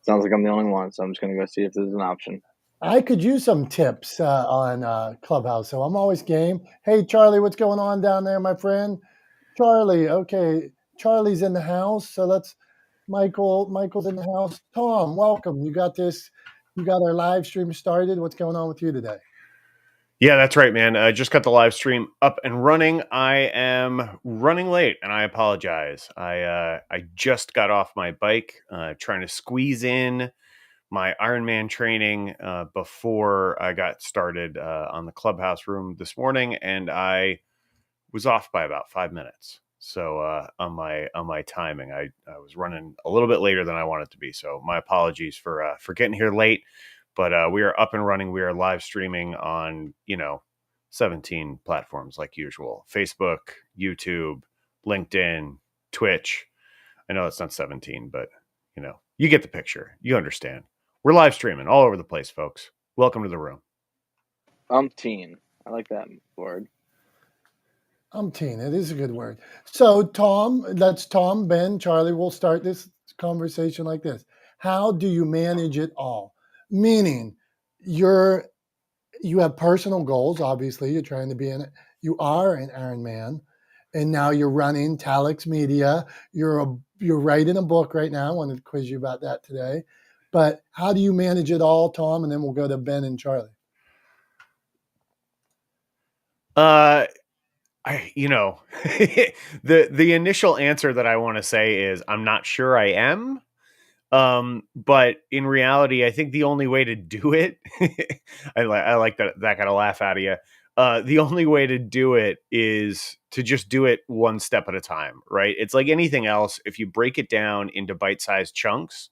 Sounds like I'm the only one, so I'm just gonna go see if there's an option. I could use some tips on Clubhouse, so I'm always game. Hey, Charlie, what's going on down there, my friend? Charlie, okay. Charlie's in the house, so let's. Michael's in the house. Tom, welcome. You got this. You got our live stream started. What's going on with you today? Yeah, that's right, man. I just got the live stream up and running. I am running late, and I apologize. I just got off my bike, trying to squeeze in my Ironman training before I got started on the Clubhouse room this morning, and I was off by about 5 minutes. So on my timing, I was running a little bit later than I wanted to be. So my apologies for getting here late. But we are up and running. We are live streaming on 17 platforms like usual: Facebook, YouTube, LinkedIn, Twitch. I know it's not 17, but you get the picture. You understand. We're live streaming all over the place, folks. Welcome to the room. Umpteen. I like that word. Umpteen. It is a good word. So, Tom, Ben, Charlie. We'll start this conversation like this. How do you manage it all? Meaning, you have personal goals. Obviously, you're trying to be in it. You are an Iron Man, and now you're running Talex Media. You're writing a book right now. I wanted to quiz you about that today. But how do you manage it all, Tom? And then we'll go to Ben and Charlie. The initial answer that I want to say is I'm not sure I am. But in reality, I think the only way to do it, I like that kind of laugh out of you. The only way to do it is to just do it one step at a time, right? It's like anything else. If you break it down into bite-sized chunks,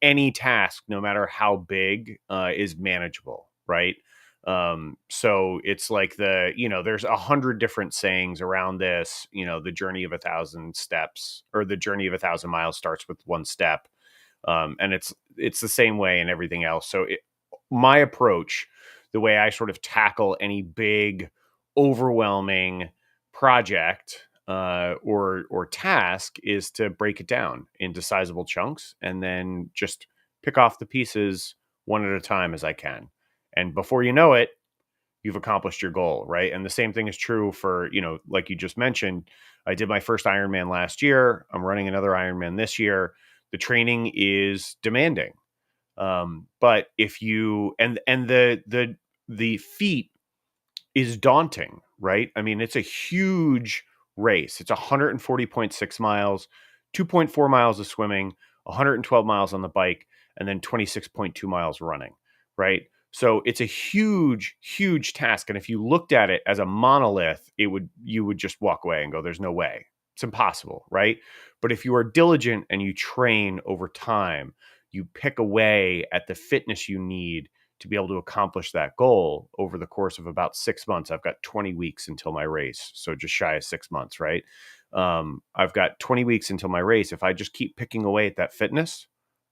any task, no matter how big, is manageable, right? So it's like there's 100 different sayings around this. The journey of 1,000 steps, or the journey of 1,000 miles starts with one step. And it's the same way in everything else. So my approach, the way I sort of tackle any big, overwhelming project or task, is to break it down into sizable chunks and then just pick off the pieces one at a time as I can. And before you know it, you've accomplished your goal, right? And the same thing is true for, like you just mentioned, I did my first Ironman last year. I'm running another Ironman this year. The training is demanding. But if you, and the feat is daunting, right? I mean, it's a huge race. It's 140.6 miles, 2.4 miles of swimming, 112 miles on the bike, and then 26.2 miles running, right? So it's a huge, huge task. And if you looked at it as a monolith, you would just walk away and go, there's no way. It's impossible, right? But if you are diligent and you train over time, you pick away at the fitness you need to be able to accomplish that goal over the course of about 6 months. I've got 20 weeks until my race. So just shy of 6 months, right? I've got 20 weeks until my race. If I just keep picking away at that fitness,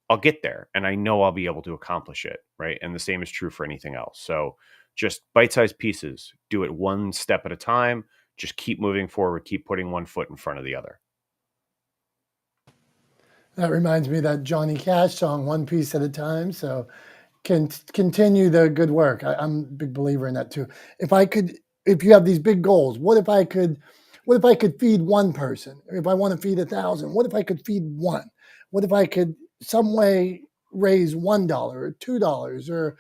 I'll get there, and I know I'll be able to accomplish it, right? And the same is true for anything else. So just bite-sized pieces, do it one step at a time. Just keep moving forward, keep putting one foot in front of the other. That reminds me of that Johnny Cash song, One Piece at a Time. So continue the good work. I'm a big believer in that too. If you have these big goals, what if I could feed one person? If I want to feed 1,000, what if I could feed one? What if I could some way raise $1 or $2 or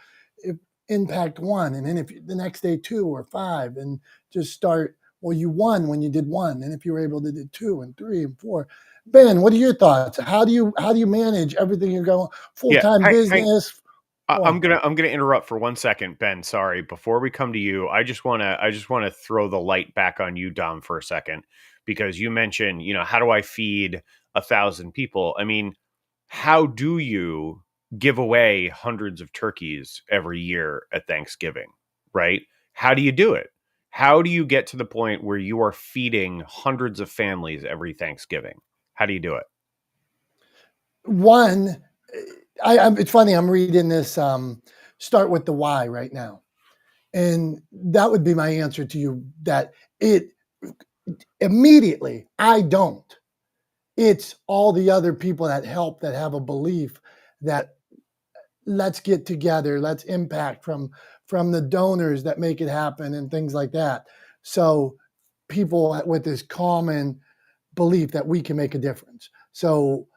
impact one? And then if the next day 2 or 5, and just start. Well, you won when you did 1, and if you were able to do 2 and 3 and 4. Ben, what are your thoughts? How do you manage everything you're going full-time business? I'm gonna interrupt for 1 second, Ben. Sorry. Before we come to you, I just wanna throw the light back on you, Dom, for a second, because you mentioned, how do I feed 1,000 people? I mean, how do you give away hundreds of turkeys every year at Thanksgiving, right? How do you do it? How do you get to the point where you are feeding hundreds of families every Thanksgiving? How do you do it? One, it's funny. I'm reading this. Start with the why right now, and that would be my answer to you. That it immediately. I don't. It's all the other people that help, that have a belief, that let's get together, let's impact from the donors that make it happen and things like that. So people with this common belief that we can make a difference. So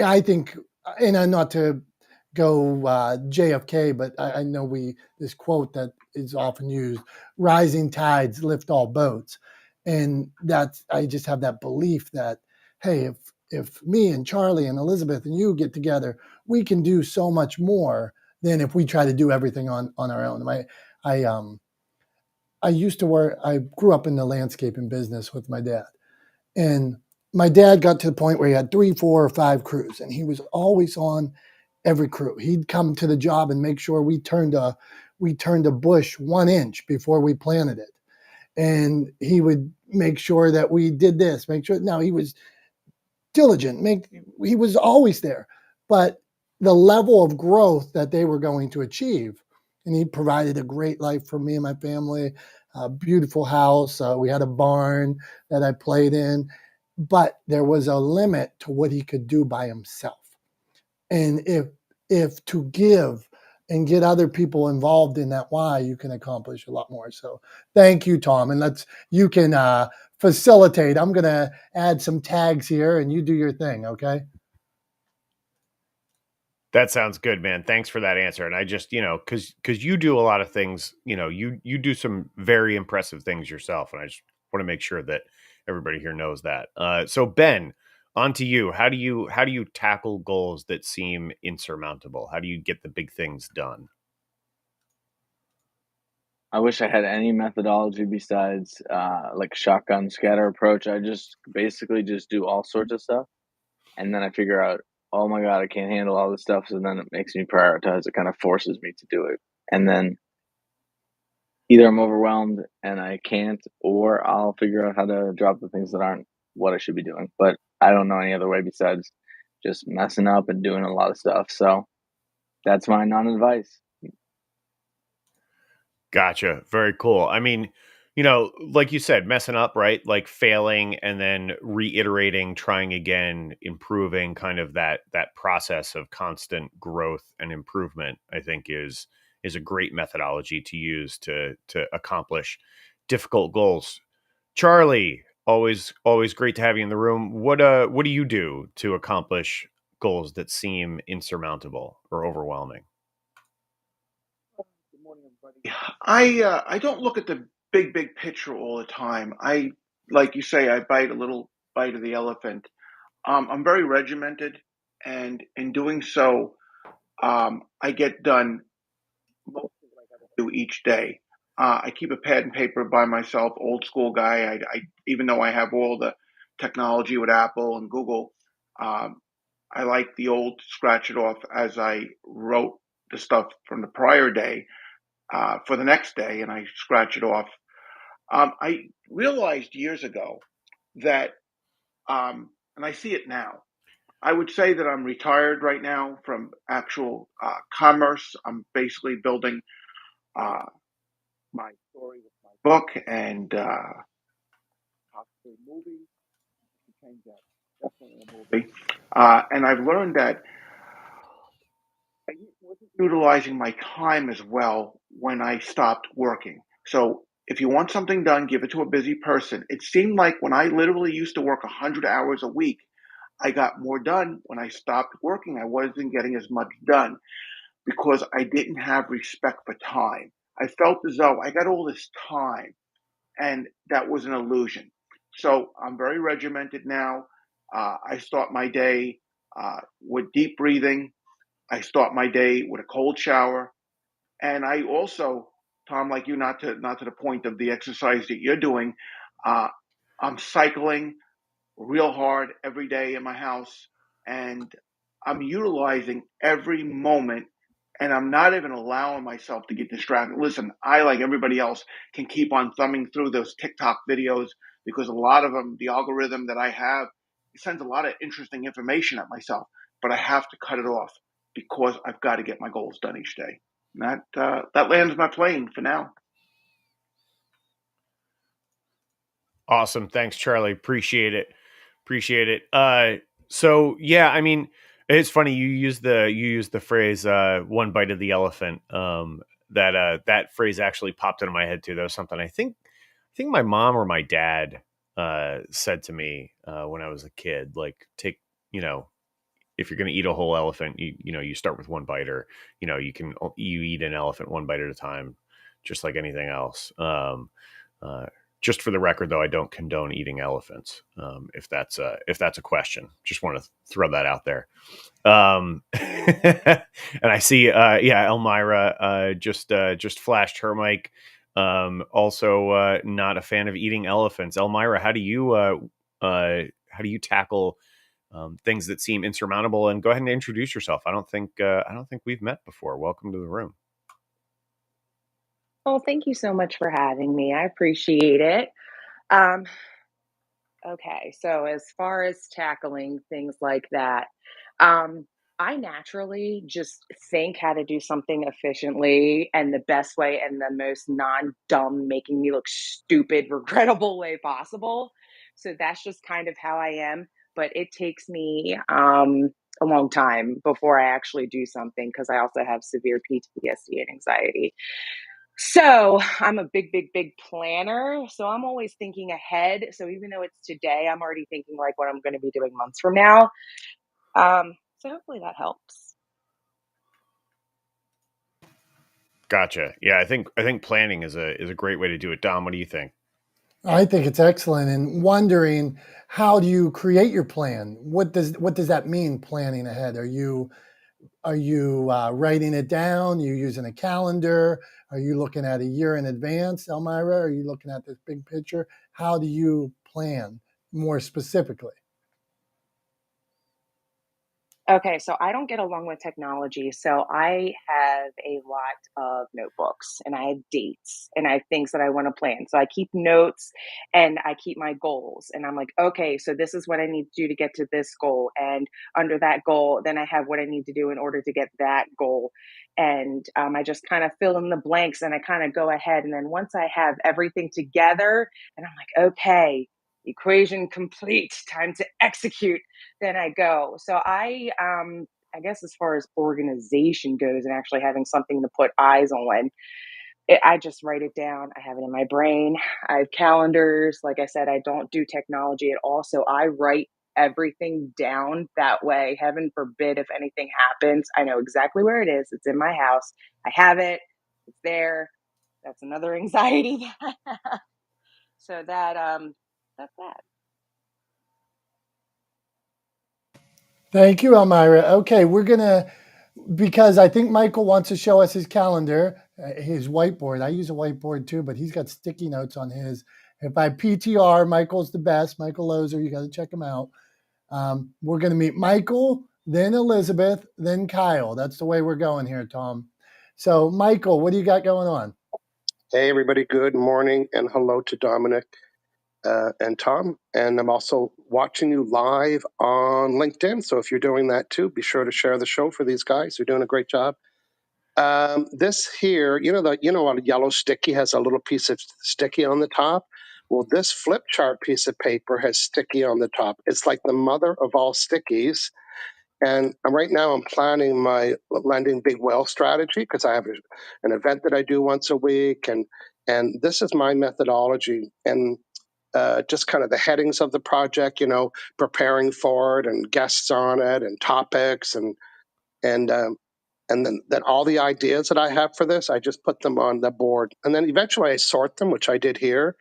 I think, and not to go JFK, but I know this quote that is often used: "Rising tides lift all boats," and that's I just have that belief that hey, if me and Charlie and Elizabeth and you get together, we can do so much more than if we try to do everything on our own. I used to work. I grew up in the landscaping business with my dad, and my dad got to the point where he had 3, 4, or 5 crews, and he was always on every crew. He'd come to the job and make sure we turned a bush 1 inch before we planted it. And he would make sure that we did this, make sure. Now, he was diligent, he was always there. But the level of growth that they were going to achieve, and he provided a great life for me and my family, a beautiful house. We had a barn that I played in, but there was a limit to what he could do by himself. And if to give and get other people involved in that why, you can accomplish a lot more. So thank you, Tom. And you can facilitate. I'm going to add some tags here and you do your thing. Okay. That sounds good, man. Thanks for that answer. And I just, because you do a lot of things, you do some very impressive things yourself, and I just want to make sure that everybody here knows that. So Ben, on to you. How do you tackle goals that seem insurmountable? How do you get the big things done? I wish I had any methodology besides like shotgun scatter approach. I just basically just do all sorts of stuff, and then I figure out, oh my god, I can't handle all this stuff. So then it makes me prioritize. It kind of forces me to do it, and then either I'm overwhelmed and I can't, or I'll figure out how to drop the things that aren't what I should be doing. But I don't know any other way besides just messing up and doing a lot of stuff. So that's my non-advice. Gotcha. Very cool. I mean, like you said, messing up, right? Like failing and then reiterating, trying again, improving, kind of that process of constant growth and improvement, I think is a great methodology to use to accomplish difficult goals. Charlie, always great to have you in the room. What do you do to accomplish goals that seem insurmountable or overwhelming? Good morning, everybody. I don't look at the big picture all the time. Like you say, I bite a little bite of the elephant. I'm very regimented, and in doing so, I get done most of what I got to do each day. I keep a pad and paper by myself, old school guy. Even though I have all the technology with Apple and Google, um, I like the old scratch it off as I wrote the stuff from the prior day for the next day, and I scratch it off. I realized years ago that, and I see it now. I would say that I'm retired right now from actual commerce. I'm basically building uh, my story with my book and possibly a movie. Change that. Definitely a movie. And I've learned that I wasn't utilizing my time as well when I stopped working. So if you want something done, give it to a busy person. It seemed like when I literally used to work 100 hours a week, I got more done. When I stopped working, I wasn't getting as much done because I didn't have respect for time. I felt as though I got all this time, and that was an illusion. So I'm very regimented now. I start my day with deep breathing. I start my day with a cold shower, and I also, Tom, like you, not to the point of the exercise that you're doing. Uh, I'm cycling real hard every day in my house, and I'm utilizing every moment, and I'm not even allowing myself to get distracted. Listen, I, like everybody else, can keep on thumbing through those TikTok videos because a lot of them, the algorithm that I have, it sends a lot of interesting information at myself, but I have to cut it off because I've got to get my goals done each day. And that lands my plane for now. Awesome. Thanks, Charlie. Appreciate it. So yeah, I mean, It's funny you use the phrase "one bite of the elephant." That phrase actually popped into my head too. That was something I think my mom or my dad said to me when I was a kid. Like, take, if you're going to eat a whole elephant, you start with one bite, or you eat an elephant one bite at a time, just like anything else. Uh, just for the record, though, I don't condone eating elephants. If that's a question, just want to throw that out there. And I see, Elmira just flashed her mic. Also, not a fan of eating elephants. Elmira, how do you tackle things that seem insurmountable? And go ahead and introduce yourself. I don't think we've met before. Welcome to the room. Well, thank you so much for having me. I appreciate it. Um, okay, so as far as tackling things like that, um, I naturally just think how to do something efficiently and the best way and the most non-dumb, making me look stupid, regrettable way possible. So that's just kind of how I am. But it takes me a long time before I actually do something because I also have severe PTSD and anxiety. So I'm a big, big, big planner. So I'm always thinking ahead. So even though it's today, I'm already thinking like what I'm going to be doing months from now. So hopefully that helps. Gotcha. Yeah, I think planning is a great way to do it. Dom, what do you think? I think it's excellent. And wondering, how do you create your plan? What does that mean, planning ahead? Are you writing it down? Are you using a calendar? Are you looking at a year in advance, Elmira? Are you looking at this big picture? How do you plan more specifically? Okay, so I don't get along with technology. So I have a lot of notebooks and I have dates and I have things that I want to plan. So I keep notes and I keep my goals. And I'm like, okay, so this is what I need to do to get to this goal. And under that goal, then I have what I need to do in order to get that goal. And I just kind of fill in the blanks and I kind of go ahead. And then once I have everything together, and I'm like, okay, equation complete, time to execute, then I go. So I guess as far as organization goes and actually having something to put eyes on, I just write it down. I have it in my brain. I have calendars. Like I said, I don't do technology at all. So I write everything down that way. Heaven forbid if anything happens, I know exactly where it is. It's in my house. I have it. It's there. That's another anxiety that I have. So that's that. Thank you, Elmira. Okay, we're gonna, because I think Michael wants to show us his calendar, his whiteboard. I use a whiteboard too, but he's got sticky notes on his. If I PTR, Michael's the best. Michael Lozer, you got to check him out. We're going to meet Michael, then Elizabeth, then Kyle. That's the way we're going here, Tom. So, Michael, what do you got going on? Hey, everybody. Good morning and hello to Dominick and Tom. And I'm also watching you live on LinkedIn. So if you're doing that too, be sure to share the show for these guys. They're doing a great job. This here, a yellow sticky has a little piece of sticky on the top. Well, this flip chart piece of paper has sticky on the top. It's like the mother of all stickies. And right now I'm planning my lending big whale strategy because I have an event that I do once a week. And this is my methodology and just kind of the headings of the project, preparing for it and guests on it and topics and then all the ideas that I have for this, I just put them on the board. And then eventually I sort them, which I did here.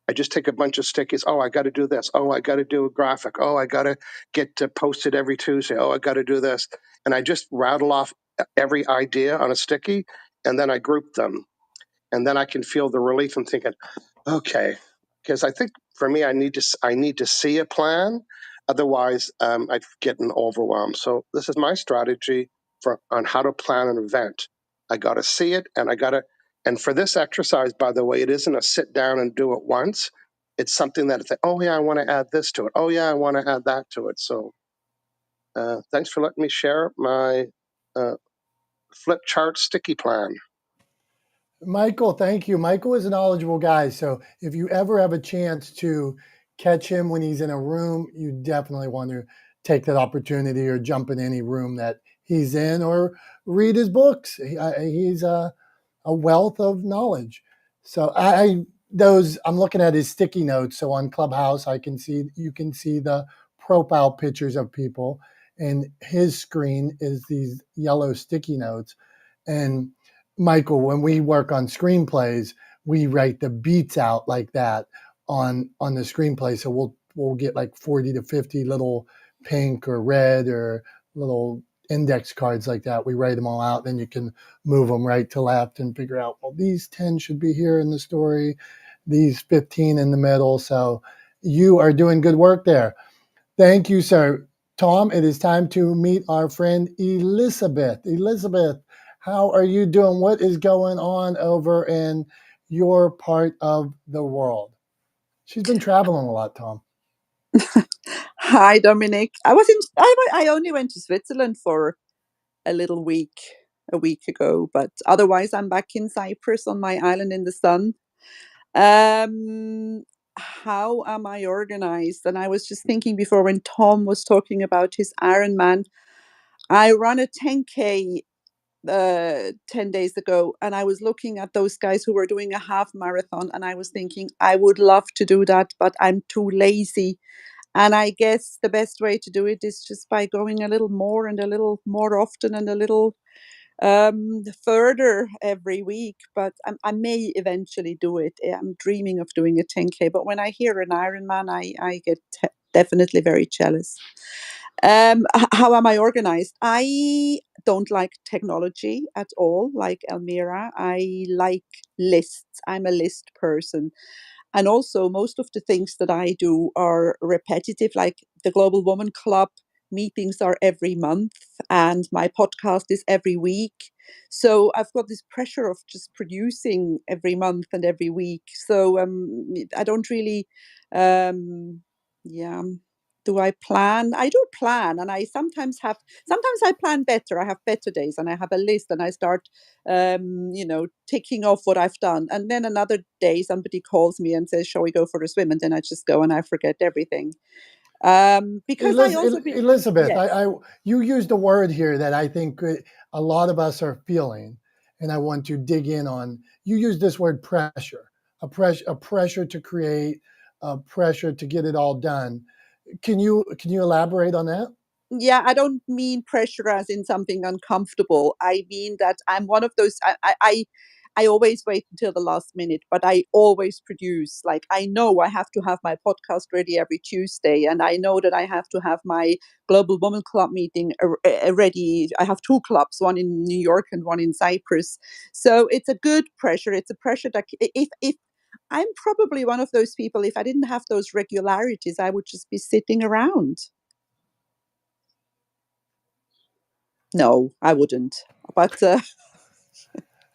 I just take a bunch of stickies. Oh, I got to do this. Oh, I got to do a graphic. Oh, I got to get posted every Tuesday. Oh, I got to do this. And I just rattle off every idea on a sticky, and then I group them. And then I can feel the relief. I'm thinking, okay, because I think for me, I need to see a plan. Otherwise, I'd get overwhelmed. So this is my strategy on how to plan an event. I got to see it, and for this exercise, by the way, it isn't a sit down and do it once. It's something that it's like, oh yeah, I want to add this to it. Oh yeah, I want to add that to it. So thanks for letting me share my flip chart sticky plan. Michael, thank you. Michael is a knowledgeable guy. So if you ever have a chance to catch him when he's in a room, you definitely want to take that opportunity or jump in any room that he's in or read his books. He's a wealth of knowledge. So I'm looking at his sticky notes. So on Clubhouse, you can see the profile pictures of people, and his screen is these yellow sticky notes. And Michael, when we work on screenplays, we write the beats out like that on the screenplay. So we'll get like 40 to 50 little pink or red or little index cards like that. We write them all out, then you can move them right to left and figure out, well, these 10 should be here in the story, these 15 in the middle. So you are doing good work there. Thank you, sir. Tom, it is time to meet our friend Elizabeth. Elizabeth, how are you doing? What is going on over in your part of the world? She's been traveling a lot, Tom. Hi, Dominick. I only went to Switzerland for a week ago, but otherwise I'm back in Cyprus on my island in the sun. How am I organized? And I was just thinking before when Tom was talking about his Ironman, I ran a 10K 10 days ago, and I was looking at those guys who were doing a half marathon, and I was thinking I would love to do that, but I'm too lazy. And I guess the best way to do it is just by going a little more and a little more often and a little further every week. But I may eventually do it. I'm dreaming of doing a 10K. But when I hear an Ironman, I get definitely very jealous. How am I organized? I don't like technology at all, like Elmira. I like lists. I'm a list person. And also, most of the things that I do are repetitive, like the Global Woman Club meetings are every month, and my podcast is every week. So I've got this pressure of just producing every month and every week. So I don't really, yeah. Do I plan? I do plan, and sometimes I plan better. I have better days, and I have a list, and I start ticking off what I've done. And then another day, somebody calls me and says, "Shall we go for a swim?" And then I just go and I forget everything. Because I also Elizabeth, yes. you used a word here that I think a lot of us are feeling, and I want to dig in on. You used this word pressure, a pressure to create, a pressure to get it all done. Can you elaborate on that? Yeah, I don't mean pressure as in something uncomfortable. I mean that I'm one of those. I always wait until the last minute, but I always produce. Like I know I have to have my podcast ready every Tuesday, and I know that I have to have my Global Woman Club meeting ready. I have two clubs, one in New York and one in Cyprus. So it's a good pressure. It's a pressure that if I'm probably one of those people, if I didn't have those regularities, I would just be sitting around. No, I wouldn't. But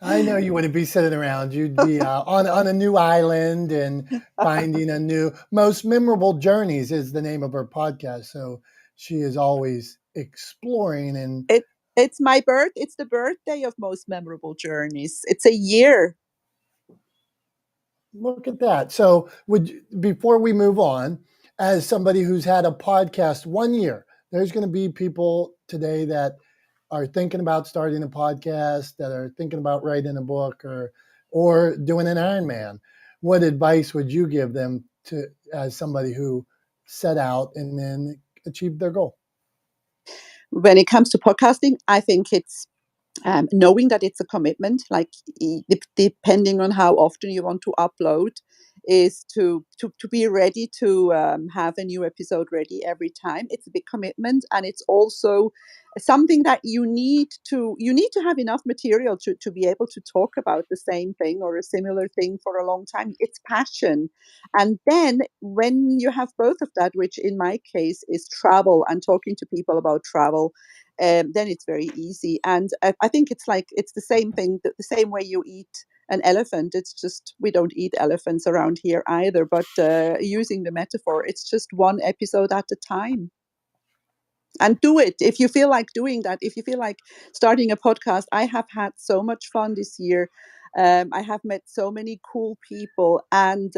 I know you wouldn't be sitting around. You'd be on a new island and finding a new most memorable journeys is the name of her podcast. So she is always exploring and it's my birth. It's the birthday of most memorable journeys. It's a year. look at that. So before we move on, as somebody who's had a podcast 1 year, there's going to be people today that are thinking about starting a podcast, that are thinking about writing a book or doing an Ironman. What advice would you give them to as somebody who set out and then achieved their goal? When it comes to podcasting, I think it's knowing that it's a commitment, like depending on how often you want to upload, is to be ready to have a new episode ready every time. It's a big commitment, and it's also something that you need to have enough material to be able to talk about the same thing or a similar thing for a long time. It's passion. And then when you have both of that, which in my case is travel and talking to people about travel, then it's very easy. And I think it's the same thing, the same way you eat an elephant. It's just we don't eat elephants around here either. But using the metaphor, it's just one episode at a time. And do it if you feel like doing that. If you feel like starting a podcast, I have had so much fun this year. I have met so many cool people, and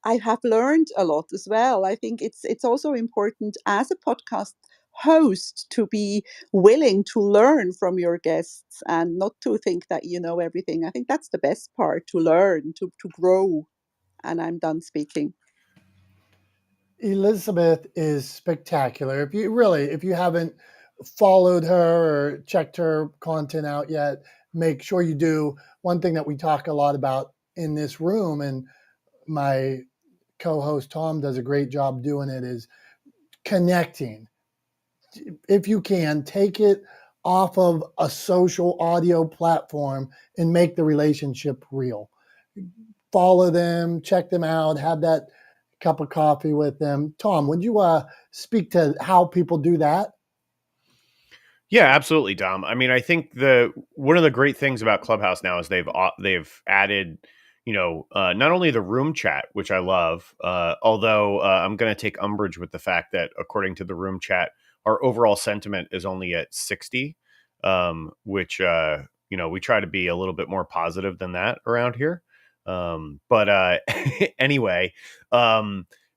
I have learned a lot as well. I think it's also important as a podcast host to be willing to learn from your guests and not to think that you know everything. I think that's the best part, to learn, to grow. And I'm done speaking. Elizabeth is spectacular. If you haven't followed her or checked her content out yet, make sure you do. One thing that we talk a lot about in this room, and my co-host Tom does a great job doing it, is connecting. If you can, take it off of a social audio platform and make the relationship real. Follow them, check them out, have that cup of coffee with them. Tom, would you speak to how people do that? Yeah, absolutely, Dom. I mean, I think one of the great things about Clubhouse now is they've added, not only the room chat, which I love, although I'm going to take umbrage with the fact that according to the room chat, our overall sentiment is only at 60, which we try to be a little bit more positive than that around here. But anyway.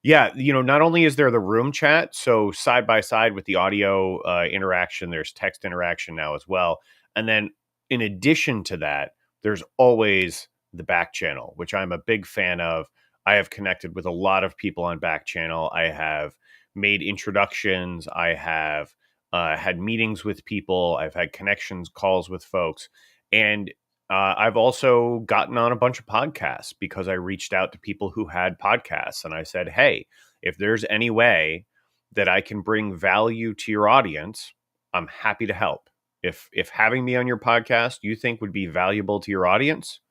Yeah, not only is there the room chat, so side by side with the audio interaction, there's text interaction now as well. And then in addition to that, there's always the back channel, which I'm a big fan of. I have connected with a lot of people on back channel. I have made introductions. I have had meetings with people. I've had connections, calls with folks. And I've also gotten on a bunch of podcasts because I reached out to people who had podcasts and I said, hey, if there's any way that I can bring value to your audience, I'm happy to help. If having me on your podcast you think would be valuable to your audience,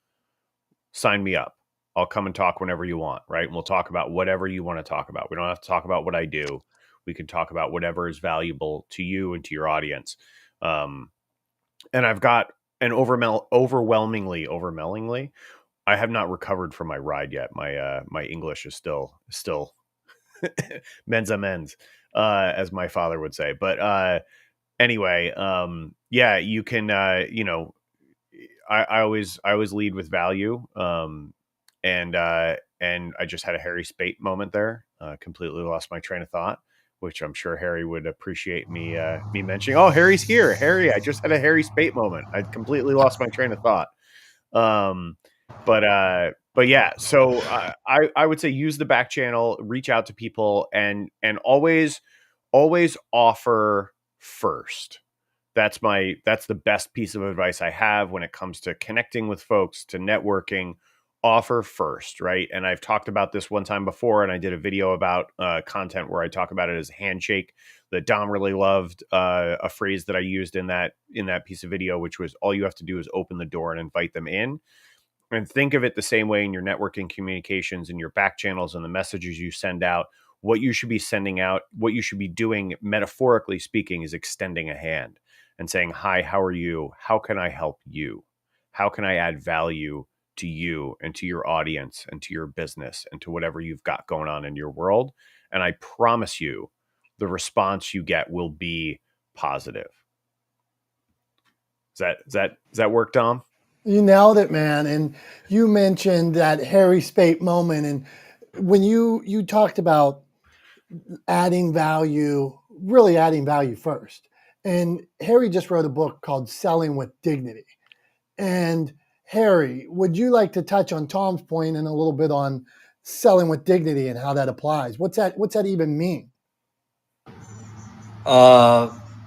sign me up. I'll come and talk whenever you want, right? And we'll talk about whatever you want to talk about. We don't have to talk about what I do. We can talk about whatever is valuable to you and to your audience. And I've got an overwhelmingly, I have not recovered from my ride yet. My English is still men's amends, as my father would say. But anyway, yeah, you can, I always lead with value. And I just had a Harry Spate moment there. Completely lost my train of thought, which I'm sure Harry would appreciate me mentioning. Oh, Harry's here. Harry, I just had a Harry Spate moment. I completely lost my train of thought. But yeah, so I would say use the back channel, reach out to people, and always offer first. That's the best piece of advice I have when it comes to connecting with folks, to networking. Offer first, right? And I've talked about this one time before, and I did a video about content where I talk about it as handshake. That Dom really loved a phrase that I used in that piece of video, which was all you have to do is open the door and invite them in. And think of it the same way in your networking communications and your back channels and the messages you send out. What you should be sending out, what you should be doing, metaphorically speaking, is extending a hand and saying, hi, how are you? How can I help you? How can I add value to you and to your audience and to your business and to whatever you've got going on in your world? And I promise you, the response you get will be positive. Does that work, Dom? You nailed it, man. And you mentioned that Harry Spate moment. And when you talked about adding value, really adding value first. And Harry just wrote a book called Selling with Dignity. And Harry, would you like to touch on Tom's point and a little bit on selling with dignity and how that applies? What's that even mean?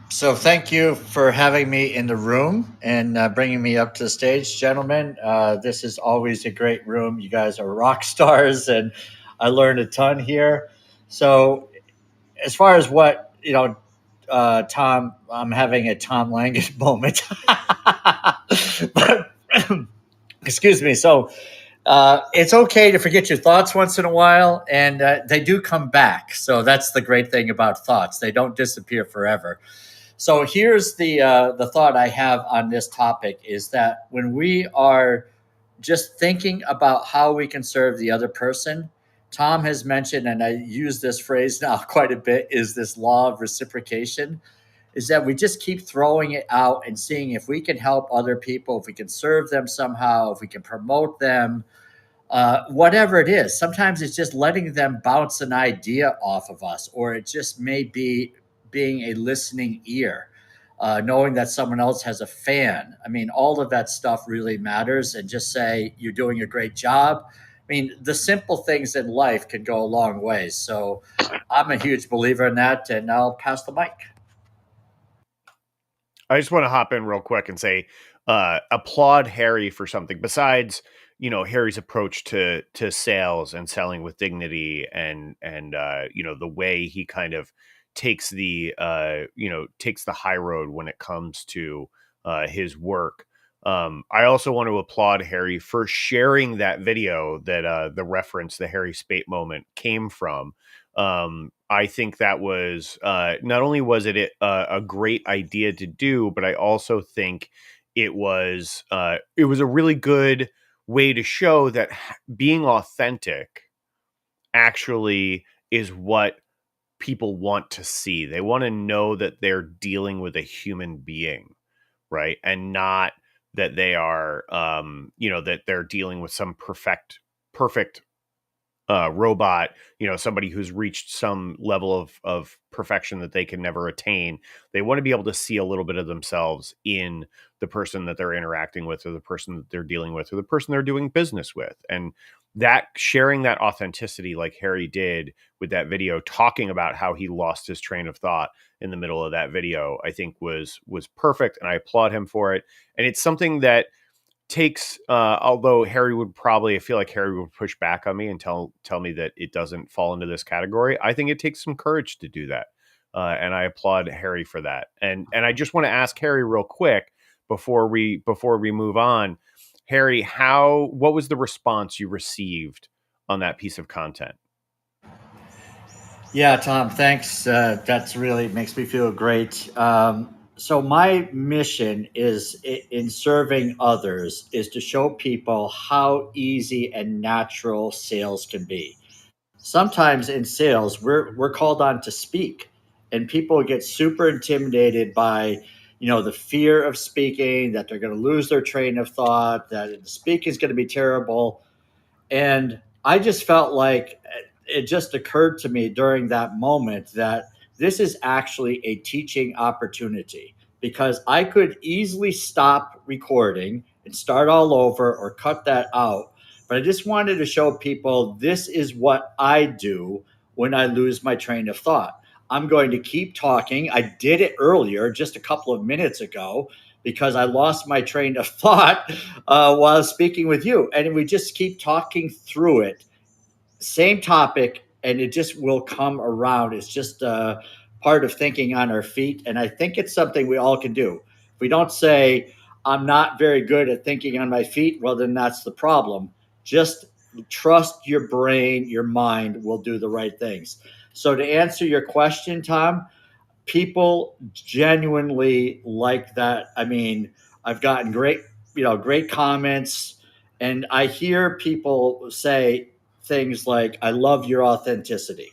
So thank you for having me in the room and bringing me up to the stage, gentlemen. This is always a great room. You guys are rock stars, and I learned a ton here. So as far as what, Tom, I'm having a Tom Langan moment. But, excuse me. So it's okay to forget your thoughts once in a while, and they do come back. So that's the great thing about thoughts. They don't disappear forever. So here's the thought I have on this topic is that when we are just thinking about how we can serve the other person, Tom has mentioned, and I use this phrase now quite a bit, is this law of reciprocation, is that we just keep throwing it out and seeing if we can help other people, if we can serve them somehow, if we can promote them. whatever it is. Sometimes it's just letting them bounce an idea off of us, or it just may be being a listening ear, knowing that someone else has a fan. I mean, all of that stuff really matters. And just say, you're doing a great job. I mean, the simple things in life can go a long way. So I'm a huge believer in that. And I'll pass the mic. I just want to hop in real quick and say, applaud Harry for something besides, Harry's approach to sales and selling with dignity, and the way he kind of takes the high road when it comes to his work. I also want to applaud Harry for sharing that video that the reference, the Harry Spate moment, came from. I think that was not only was it a great idea to do, but I also think it was a really good way to show that being authentic actually is what people want to see. They want to know that they're dealing with a human being, right? And not that they are, that they're dealing with some perfect robot, somebody who's reached some level of perfection that they can never attain. They want to be able to see a little bit of themselves in the person that they're interacting with, or the person that they're dealing with, or the person they're doing business with. And that, sharing that authenticity like Harry did with that video, talking about how he lost his train of thought in the middle of that video, I think was perfect. And I applaud him for it. And it's something that takes although Harry would probably, I feel like Harry would push back on me and tell me that it doesn't fall into this category. I think it takes some courage to do that, and I applaud Harry for that. And I just want to ask Harry real quick before we move on, Harry, what was the response you received on that piece of content? Yeah, Tom, thanks. That's really makes me feel great. So my mission is in serving others is to show people how easy and natural sales can be. Sometimes in sales, we're called on to speak, and people get super intimidated by the fear of speaking, that they're going to lose their train of thought, that the speaking is going to be terrible. And I just felt like it just occurred to me during that moment that this is actually a teaching opportunity, because I could easily stop recording and start all over or cut that out. But I just wanted to show people this is what I do when I lose my train of thought. I'm going to keep talking. I did it earlier, just a couple of minutes ago, because I lost my train of thought while speaking with you. And we just keep talking through it. Same topic, and it just will come around. It's just part of thinking on our feet. And I think it's something we all can do. If we don't say, I'm not very good at thinking on my feet, well, then that's the problem. Just trust your brain, your mind will do the right things. So to answer your question, Tom, people genuinely like that. I mean, I've gotten great comments, and I hear people say things like, I love your authenticity.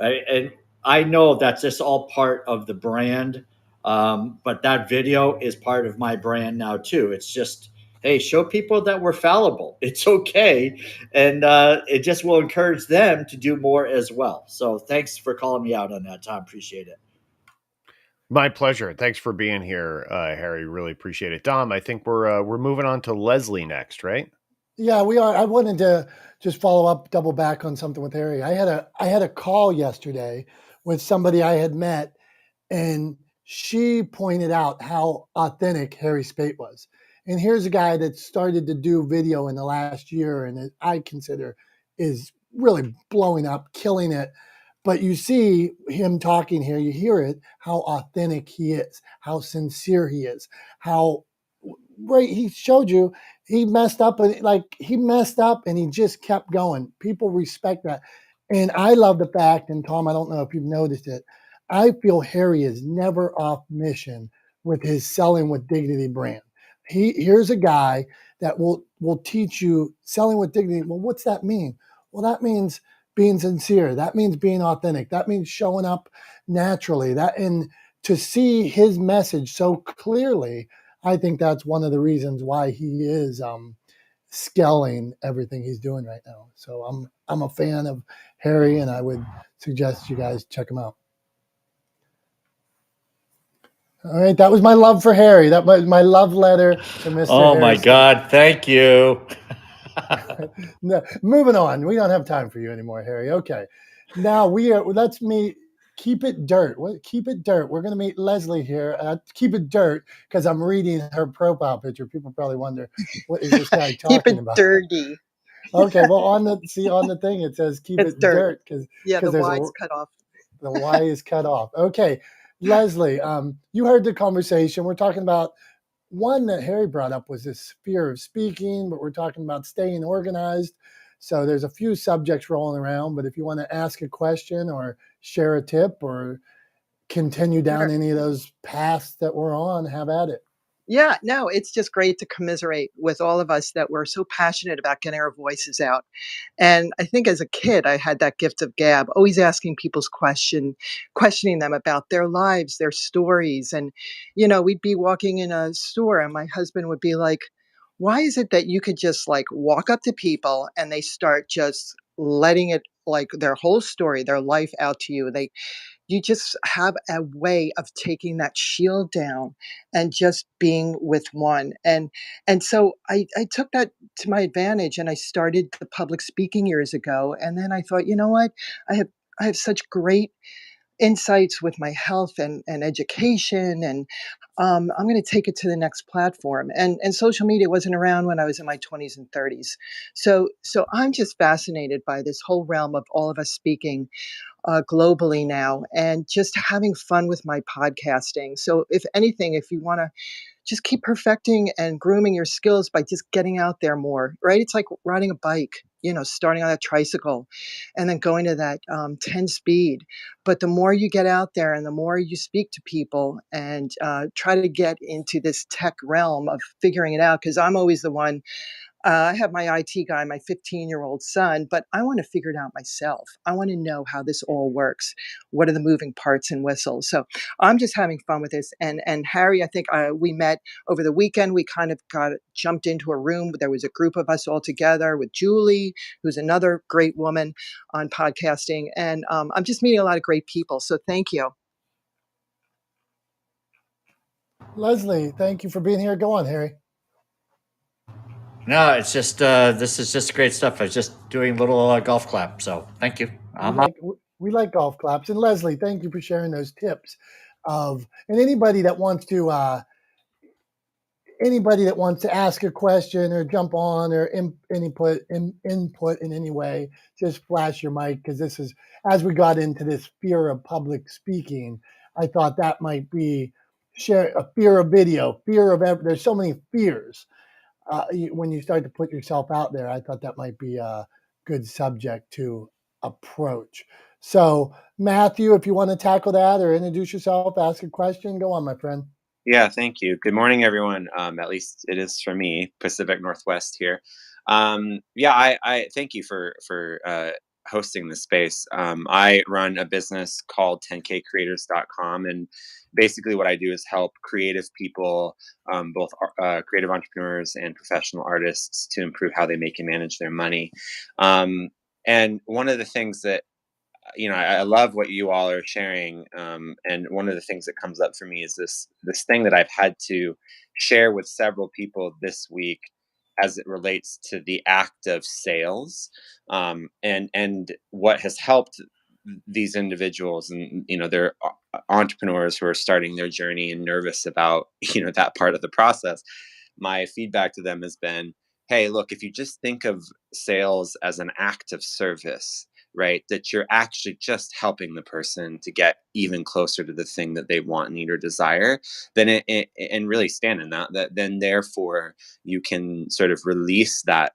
Right? And I know that's just all part of the brand. But that video is part of my brand now too. It's just, hey, show people that we're fallible. It's okay. And it just will encourage them to do more as well. So thanks for calling me out on that, Tom. Appreciate it. My pleasure. Thanks for being here, Harry. Really appreciate it. Dom, I think we're moving on to Leslie next, right? Yeah, we are. I wanted to just follow up, double back on something with Harry. I had a call yesterday with somebody I had met, and she pointed out how authentic Harry Spate was. And here's a guy that started to do video in the last year, and I consider is really blowing up, killing it. But you see him talking here, you hear it, how authentic he is, how sincere he is, how right he showed you he messed up, and and he just kept going. People respect that. And I love the fact, and Tom, I don't know if you've noticed it, I feel Harry is never off mission with his selling with dignity brand. Here's a guy that will teach you selling with dignity. Well, what's that mean? Well, that means being sincere. That means being authentic. That means showing up naturally. And to see his message so clearly, I think that's one of the reasons why he is scaling everything he's doing right now. So I'm a fan of Harry, and I would suggest you guys check him out. All right, that was my love for Harry. That was my love letter to Mr. Oh my Harrison. God! Thank you. No, moving on. We don't have time for you anymore, Harry. Okay, now let's meet. Keep it dirt. Keep it dirt. We're going to meet Leslie here. Keep it dirt because I'm reading her profile picture. People probably wonder, what is this guy talking Keep it about? dirty. Okay, well on the thing it says keep It's it dirt. because Yeah, the there's Y's cut off. the Y is cut off. Okay, Leslie, you heard the conversation. We're talking about one that Harry brought up was this fear of speaking, but we're talking about staying organized. So there's a few subjects rolling around, but if you want to ask a question or share a tip or continue down any of those paths that we're on, have at it. Yeah, no, it's just great to commiserate with all of us that we're so passionate about getting our voices out. And I think as a kid, I had that gift of gab, always asking people's questioning them about their lives, their stories. And, we'd be walking in a store and my husband would be like, why is it that you could just like walk up to people and they start just letting it like their whole story, their life out to you? You just have a way of taking that shield down and just being with one. And so I took that to my advantage and I started the public speaking years ago. And then I thought, you know what? I have such great insights with my health and education and I'm going to take it to the next platform. And social media wasn't around when I was in my 20s and 30s. So I'm just fascinated by this whole realm of all of us speaking globally now and just having fun with my podcasting. So if anything, if you want to just keep perfecting and grooming your skills by just getting out there more, right? It's like riding a bike, starting on a tricycle and then going to that 10 speed. But the more you get out there and the more you speak to people and try to get into this tech realm of figuring it out, because I'm always the one, I have my IT guy, my 15-year-old son, but I want to figure it out myself. I want to know how this all works. What are the moving parts and whistles? So I'm just having fun with this. And Harry, I think we met over the weekend. We kind of jumped into a room. There was a group of us all together with Julie, who's another great woman on podcasting. And I'm just meeting a lot of great people. So thank you. Leslie, thank you for being here. Go on, Harry. No, it's just this is just great stuff. I was just doing a little golf clap. So thank you. We like golf claps. And Leslie, thank you for sharing those tips. And anybody that wants to ask a question or jump on or input in any way, just flash your mic, because this is, as we got into this fear of public speaking, I thought that might be a fear of video, there's so many fears. When you start to put yourself out there, I thought that might be a good subject to approach. So, Matthew, if you want to tackle that or introduce yourself, ask a question, go on, my friend. Yeah, thank you. Good morning, everyone. At least it is for me, Pacific Northwest here. I thank you for hosting this space. I run a business called 10kcreators.com, and basically what I do is help creative people, both creative entrepreneurs and professional artists, to improve how they make and manage their money. And one of the things that I love what you all are sharing, and one of the things that comes up for me is this thing that I've had to share with several people this week, as it relates to the act of sales, and what has helped these individuals, and they're entrepreneurs who are starting their journey and nervous about that part of the process. My feedback to them has been, hey, look, if you just think of sales as an act of service, right, that you're actually just helping the person to get even closer to the thing that they want, need, or desire, then and really stand in that then therefore you can sort of release that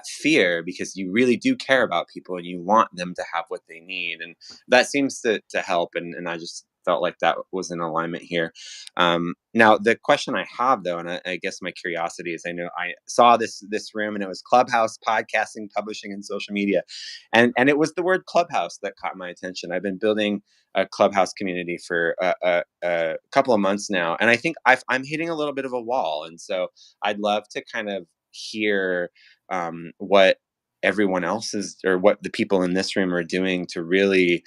fear, because you really do care about people and you want them to have what they need. And that seems to help. And I just felt like that was in alignment here. Now, the question I have, though, and I guess my curiosity is, I know I saw this room, and it was Clubhouse, podcasting, publishing, and social media. And it was the word Clubhouse that caught my attention. I've been building a Clubhouse community for a couple of months now, and I think I'm hitting a little bit of a wall. And so I'd love to kind of hear what everyone else is, or what the people in this room are doing to really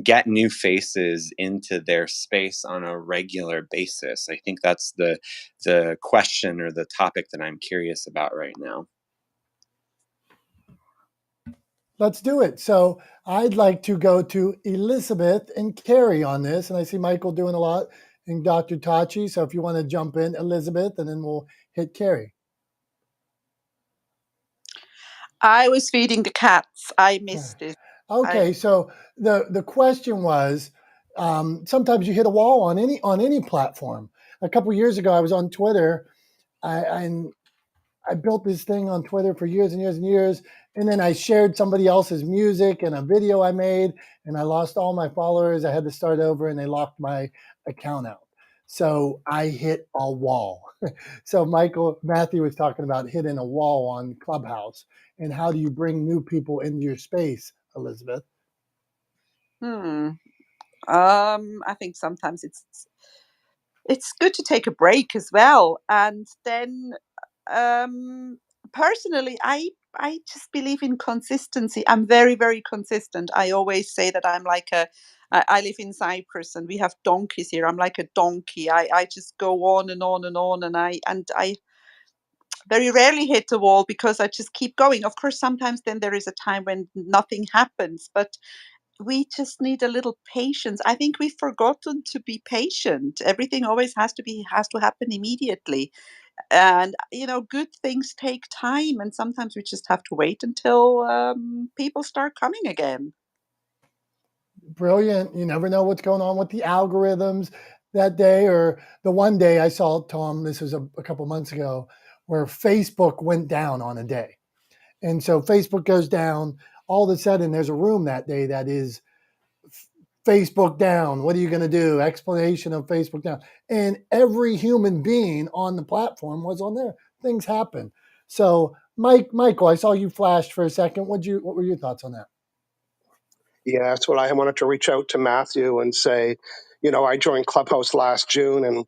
get new faces into their space on a regular basis. I think that's the question or the topic that I'm curious about right now. Let's do it. So I'd like to go to Elizabeth and Carrie on this. And I see Michael doing a lot and Dr. Tachi. So if you want to jump in, Elizabeth, and then we'll hit Carrie. I was feeding the cats. I missed it. Okay, so the question was, sometimes you hit a wall on any platform. A couple years ago, I was on Twitter, and I built this thing on Twitter for years and years and years, and then I shared somebody else's music and a video I made, and I lost all my followers. I had to start over, and they locked my account out. So I hit a wall. So Matthew was talking about hitting a wall on Clubhouse, and how do you bring new people into your space, Elizabeth? I think sometimes it's good to take a break as well, and then personally, I just believe in consistency. I'm very, very consistent. I always say that I'm like I live in Cyprus and we have donkeys here. I'm like a donkey. I just go on and on and on, and I very rarely hit the wall because I just keep going. Of course, sometimes then there is a time when nothing happens, but we just need a little patience. I think we've forgotten to be patient. Everything always has to happen immediately. And good things take time, and sometimes we just have to wait until people start coming again. Brilliant. You never know what's going on with the algorithms that day, or the one day I saw, Tom, this was a couple months ago, where Facebook went down on a day. And so Facebook goes down, all of a sudden there's a room that day that is Facebook down. What are you going to do? Explanation of Facebook down. And every human being on the platform was on there. Things happen. So Michael, I saw you flashed for a second. What were your thoughts on that? Yeah, that's what I wanted to reach out to Matthew and say, I joined Clubhouse last June, and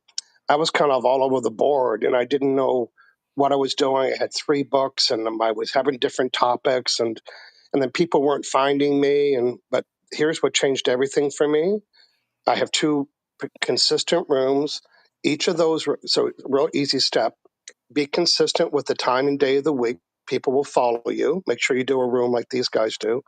I was kind of all over the board, and I didn't know what I was doing. I had 3 books, and I was having different topics, and then people weren't finding me. But here's what changed everything for me. I have 2 consistent rooms. Each of those, so real easy step, be consistent with the time and day of the week. People will follow you. Make sure you do a room like these guys do.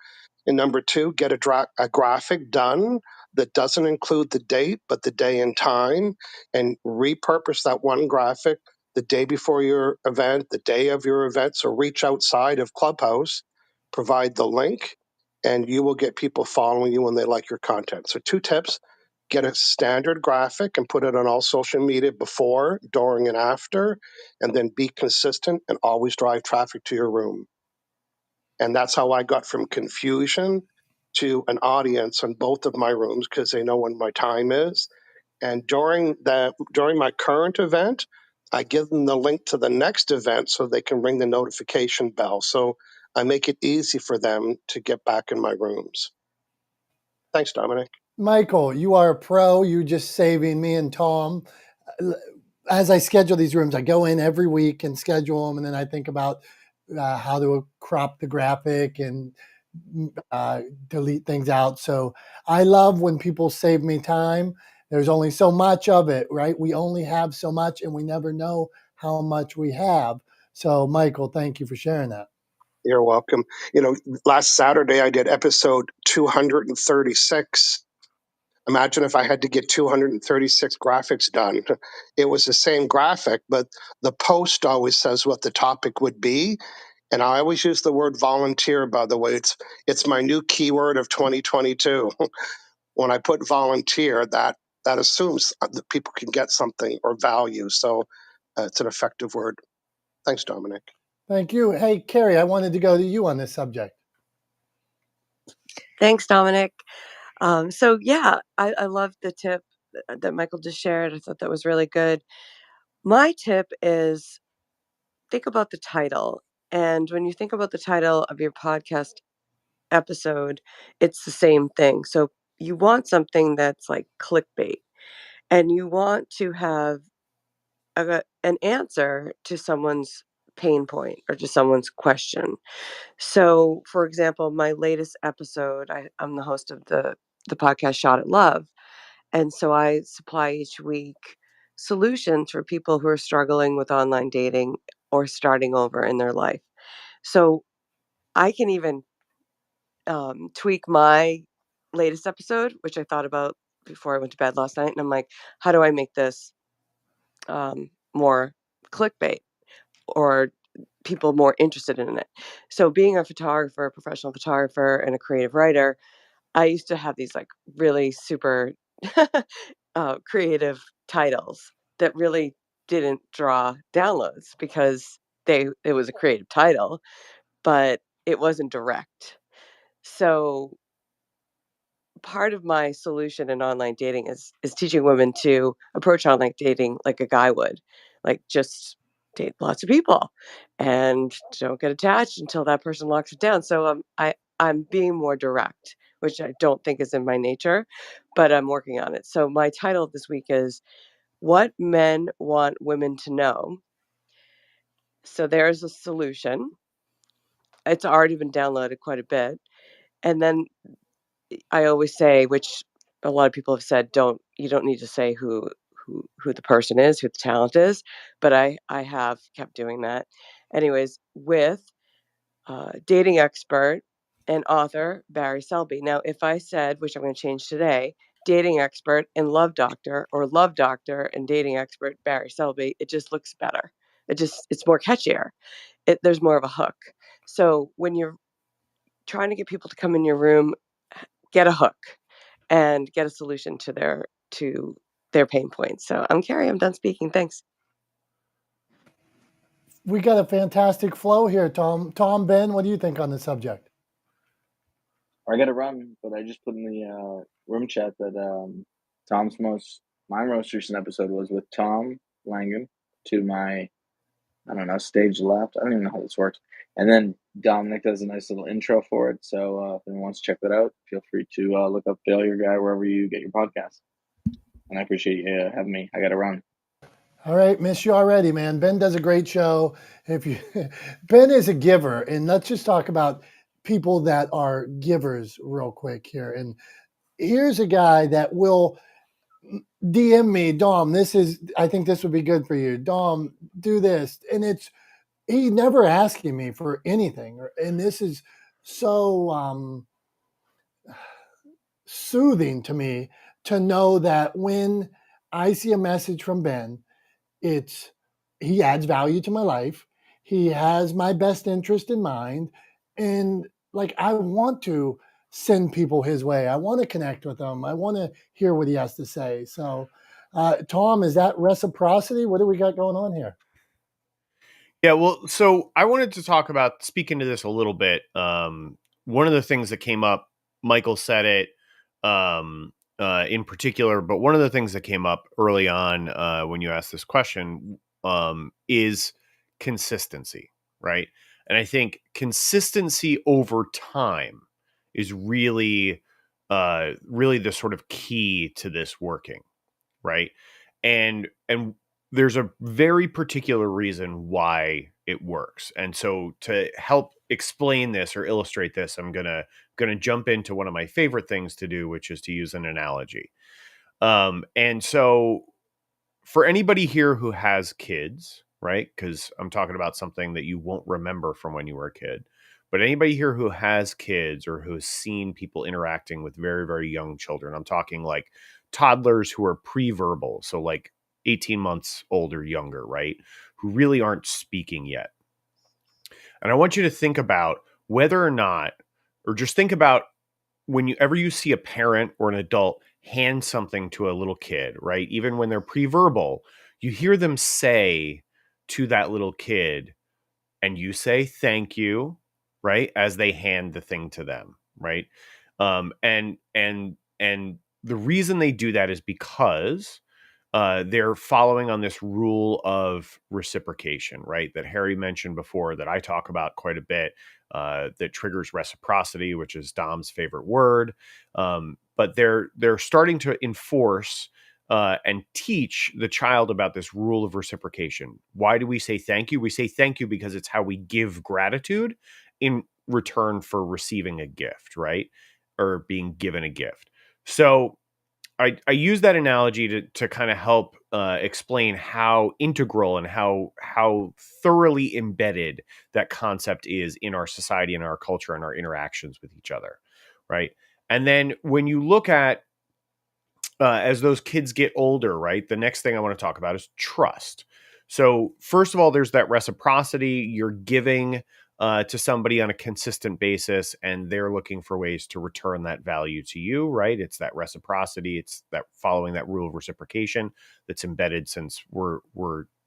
And number 2, get a graphic done that doesn't include the date, but the day and time, and repurpose that one graphic the day before your event, the day of your event. So reach outside of Clubhouse, provide the link, and you will get people following you when they like your content. So 2 tips: get a standard graphic and put it on all social media before, during, and after, and then be consistent and always drive traffic to your room. And that's how I got from confusion to an audience on both of my rooms, because they know when my time is. And during my current event, I give them the link to the next event so they can ring the notification bell. So I make it easy for them to get back in my rooms. Thanks, Dominic. Michael, you are a pro. You're just saving me and Tom. As I schedule these rooms, I go in every week and schedule them, and then I think about how to crop the graphic and delete things out. So I love when people save me time. There's only so much of it, right? We only have so much, and we never know how much we have. So, Michael, thank you for sharing that. You're welcome. Last Saturday I did episode 236. Imagine if I had to get 236 graphics done. It was the same graphic, but the post always says what the topic would be. And I always use the word volunteer, by the way. It's my new keyword of 2022. When I put volunteer, that assumes that people can get something or value. So it's an effective word. Thanks, Dominic. Thank you. Hey, Carrie, I wanted to go to you on this subject. Thanks, Dominic. So yeah, I love the tip that Michael just shared. I thought that was really good. My tip is think about the title. And when you think about the title of your podcast episode, it's the same thing. So you want something that's like clickbait, and you want to have an answer to someone's pain point or to someone's question. So, for example, my latest episode, I'm the host of the podcast Shot at Love. And so I supply each week solutions for people who are struggling with online dating or starting over in their life. So I can even tweak my latest episode, which I thought about before I went to bed last night. And I'm like, how do I make this more clickbait or people more interested in it? So being a photographer, a professional photographer, and a creative writer, I used to have these like really super creative titles that really didn't draw downloads because it was a creative title, but it wasn't direct. So part of my solution in online dating is teaching women to approach online dating like a guy would, like just date lots of people and don't get attached until that person locks it down. So I'm being more direct, which I don't think is in my nature, but I'm working on it. So my title this week is What Men Want Women to Know. So there's a solution. It's already been downloaded quite a bit. And then I always say, which a lot of people have said, you don't need to say who the person is, who the talent is, but I have kept doing that. Anyways, with dating expert and author Barry Selby. Now, if I said, which I'm going to change today, dating expert and love doctor, or love doctor and dating expert Barry Selby, it just looks better. It's more catchier. There's more of a hook. So when you're trying to get people to come in your room, get a hook and get a solution to their pain points. So I'm Carrie. I'm done speaking. Thanks. We got a fantastic flow here, Tom. Tom, Ben, what do you think on the subject? I got to run, but I just put in the room chat that my most recent episode was with Tom Langan to my, I don't know, stage left. I don't even know how this works. And then Dominick does a nice little intro for it. So if anyone wants to check that out, feel free to look up Failure Guy wherever you get your podcast. And I appreciate you having me. I got to run. All right, miss you already, man. Ben does a great show. Ben is a giver, and let's just talk about people that are givers real quick here. And here's a guy that will DM me, Dom. I think this would be good for you. Dom, do this, and he never asking me for anything, and this is so soothing to me to know that when I see a message from Ben, he adds value to my life. He has my best interest in mind. And like, I want to send people his way. I want to connect with them. I want to hear what he has to say. So, Tom, is that reciprocity? What do we got going on here? Yeah, well, so I wanted to talk about, speaking to this a little bit. One of the things that came up, Michael said it in particular, but one of the things that came up early on when you asked this question is consistency, right? And I think consistency over time is really the sort of key to this working, right? And there's a very particular reason why it works. And so to help explain this or illustrate this, I'm gonna jump into one of my favorite things to do, which is to use an analogy. And so for anybody here who has kids, right? Because I'm talking about something that you won't remember from when you were a kid. But anybody here who has kids or who has seen people interacting with very, very young children, I'm talking like toddlers who are pre-verbal, so like 18 months old or younger, right? Who really aren't speaking yet. And I want you to think about whether or not, or just think about whenever you see a parent or an adult hand something to a little kid, right? Even when they're pre-verbal, you hear them say to that little kid, and you say thank you, right, as they hand the thing to them, right? And the reason they do that is because they're following on this rule of reciprocation, right? That Harry mentioned before, that I talk about quite a bit, that triggers reciprocity, which is Dom's favorite word. But they're starting to enforce and teach the child about this rule of reciprocation. Why do we say thank you? We say thank you because it's how we give gratitude in return for receiving a gift, right? Or being given a gift. So I use that analogy to kind of help explain how integral and how thoroughly embedded that concept is in our society and our culture and our interactions with each other, right? And then when you look at as those kids get older, right, the next thing I want to talk about is trust. So first of all, there's that reciprocity. You're giving to somebody on a consistent basis, and they're looking for ways to return that value to you, right? It's that reciprocity. It's that following that rule of reciprocation that's embedded since we're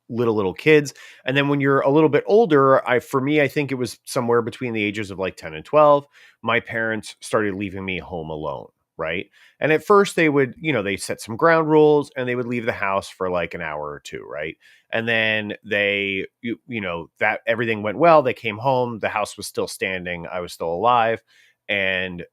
little kids. And then when you're a little bit older, for me, I think it was somewhere between the ages of like 10 and 12, my parents started leaving me home alone, right? And at first they would, they set some ground rules and they would leave the house for like an hour or two, right? And then they, that everything went well. They came home, the house was still standing, I was still alive. And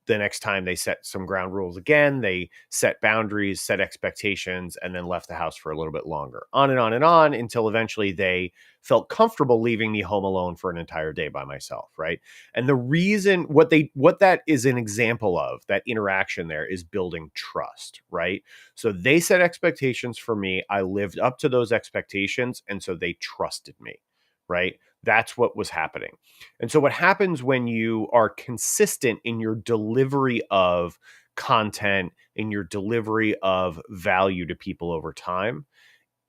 the next time they set some ground rules again, they set boundaries, set expectations, and then left the house for a little bit longer. On and on and on until eventually they felt comfortable leaving me home alone for an entire day by myself, right? And the reason what that is an example of, that interaction there, is building trust, right? So they set expectations for me, I lived up to those expectations, and so they trusted me, right? That's what was happening. And so what happens when you are consistent in your delivery of content, in your delivery of value to people over time,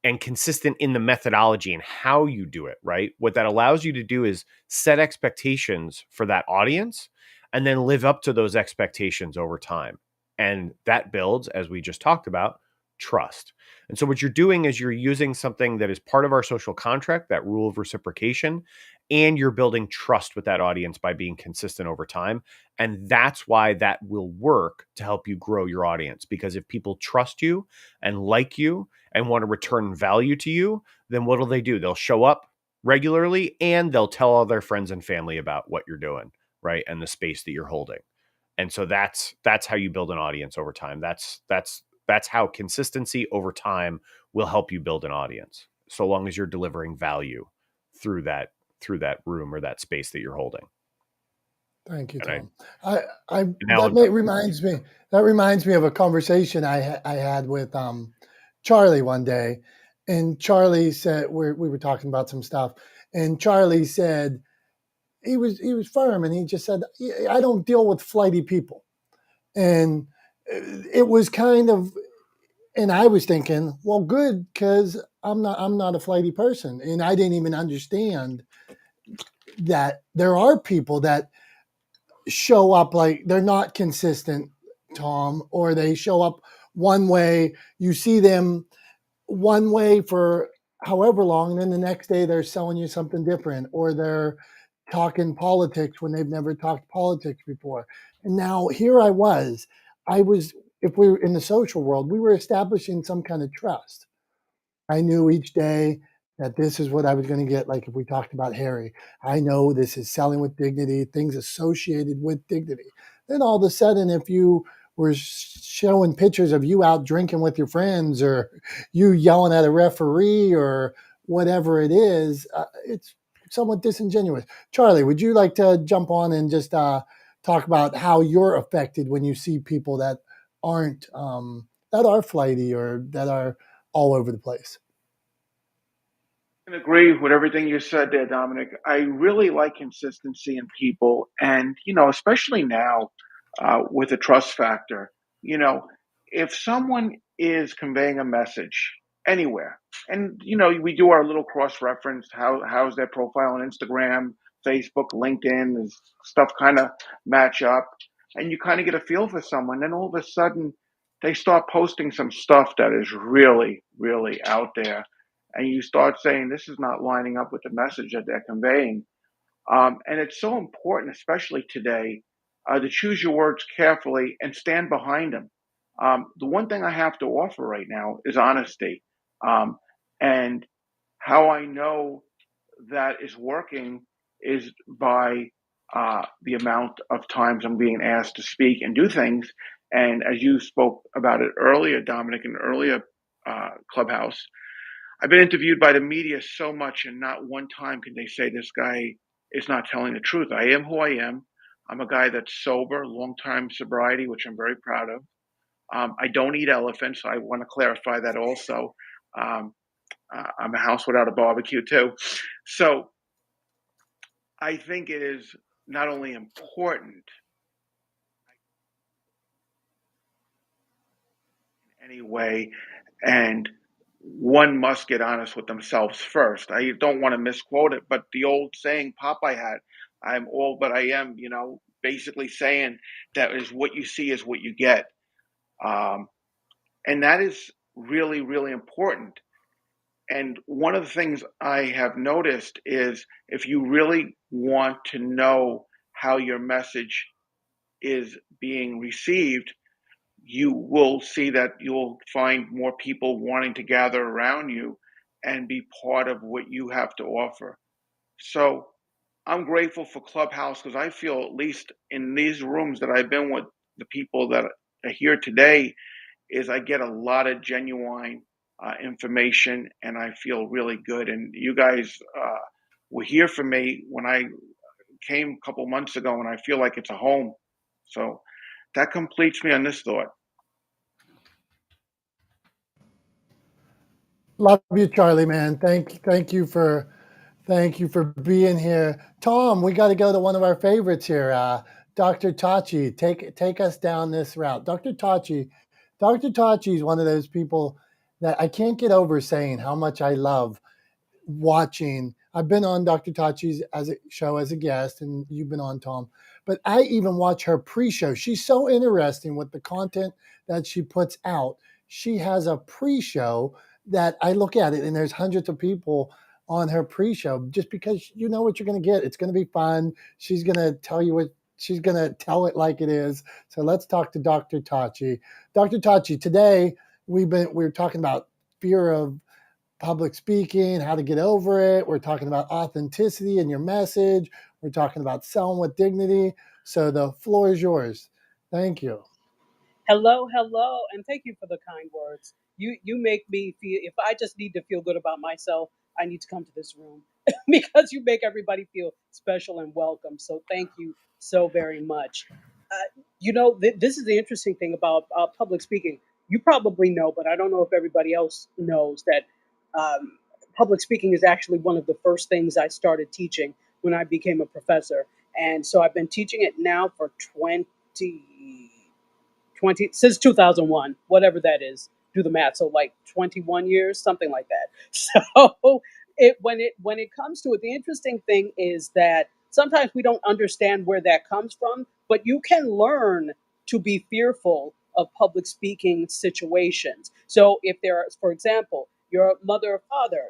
and consistent in the methodology and how you do it, right? What that allows you to do is set expectations for that audience and then live up to those expectations over time. And that builds, as we just talked about, trust. And so what you're doing is you're using something that is part of our social contract, that rule of reciprocation, and you're building trust with that audience by being consistent over time. And that's why that will work to help you grow your audience. Because if people trust you and like you and want to return value to you, then what do? They'll show up regularly and they'll tell all their friends and family about what you're doing, right? And the space that you're holding. And so that's how you build an audience over time. That's how consistency over time will help you build an audience, so long as you're delivering value through that room or that space that you're holding. Thank you, And Tom. That reminds me of a conversation I had with Charlie one day, and Charlie said we were talking about some stuff, and Charlie said he was firm, and he just said, I don't deal with flighty people, and it was kind of, and I was thinking, well, good, because I'm not a flighty person, and I didn't even understand that there are people that show up like they're not consistent, Tom, or they show up one way. You see them one way for however long, and then the next day they're selling you something different, or they're talking politics when they've never talked politics before. And now here I was, if we were in the social world, we were establishing some kind of trust. I knew each day that this is what I was going to get. Like if we talked about Harry, I know this is selling with dignity, things associated with dignity. Then all of a sudden, if you were showing pictures of you out drinking with your friends, or you yelling at a referee, or whatever it is, it's somewhat disingenuous. Charlie, would you like to jump on and just talk about how you're affected when you see people that aren't that are flighty or that are all over the place? I can agree with everything you said there, Dominic. I really like consistency in people, and especially now with the trust factor. You know, if someone is conveying a message anywhere, and we do our little cross reference. How's their profile on Instagram, Facebook, LinkedIn? Is stuff kind of match up, and you kind of get a feel for someone. Then all of a sudden, they start posting some stuff that is really, really out there, and you start saying this is not lining up with the message that they're conveying. And it's so important, especially today, to choose your words carefully and stand behind them. The one thing I have to offer right now is honesty. And how I know that is working is by the amount of times I'm being asked to speak and do things. And as you spoke about it earlier, Dominic, in earlier Clubhouse, I've been interviewed by the media so much, and not one time can they say this guy is not telling the truth. I am who I am. I'm a guy that's sober, long time sobriety, which I'm very proud of. I don't eat elephants. I want to clarify that also. I'm a house without a barbecue too. So I think it is not only important in any way, and one must get honest with themselves first. I don't want to misquote it, but the old saying Popeye had, I'm all but I am, basically saying that is what you see is what you get. And that is really, really important. And one of the things I have noticed is if you really want to know how your message is being received, you will see that you'll find more people wanting to gather around you and be part of what you have to offer. So I'm grateful for Clubhouse because I feel, at least in these rooms that I've been with, the people that are here today, is I get a lot of genuine information, and I feel really good. And you guys were here for me when I came a couple months ago, and I feel like it's a home. So that completes me on this thought. Love you, Charlie, man. Thank you for being here. Tom, we got to go to one of our favorites here. Dr. Tachi, take us down this route. Dr. Tachi is one of those people that I can't get over saying how much I love watching. I've been on Dr. Tachi's show as a guest, and you've been on, Tom. But I even watch her pre-show. She's so interesting with the content that she puts out. She has a pre-show that I look at it, and there's hundreds of people on her pre-show just because you know what you're going to get. It's going to be fun. She's going to tell you what she's going to tell it like it is. So let's talk to Dr. Tachi. Dr. Tachi, today we're talking about fear of public speaking, how to get over it. We're talking about authenticity in your message. We're talking about selling with dignity. So the floor is yours. Thank you. Hello, and thank you for the kind words. You make me feel, if I just need to feel good about myself, I need to come to this room because you make everybody feel special and welcome. So thank you so very much. This is the interesting thing about public speaking. You probably know, but I don't know if everybody else knows that public speaking is actually one of the first things I started teaching when I became a professor. And so I've been teaching it now for 20 since 2001, whatever that is. Do the math. So like 21 years, something like that. So when it comes to it, the interesting thing is that sometimes we don't understand where that comes from, but you can learn to be fearful of public speaking situations. So if there are, for example, your mother or father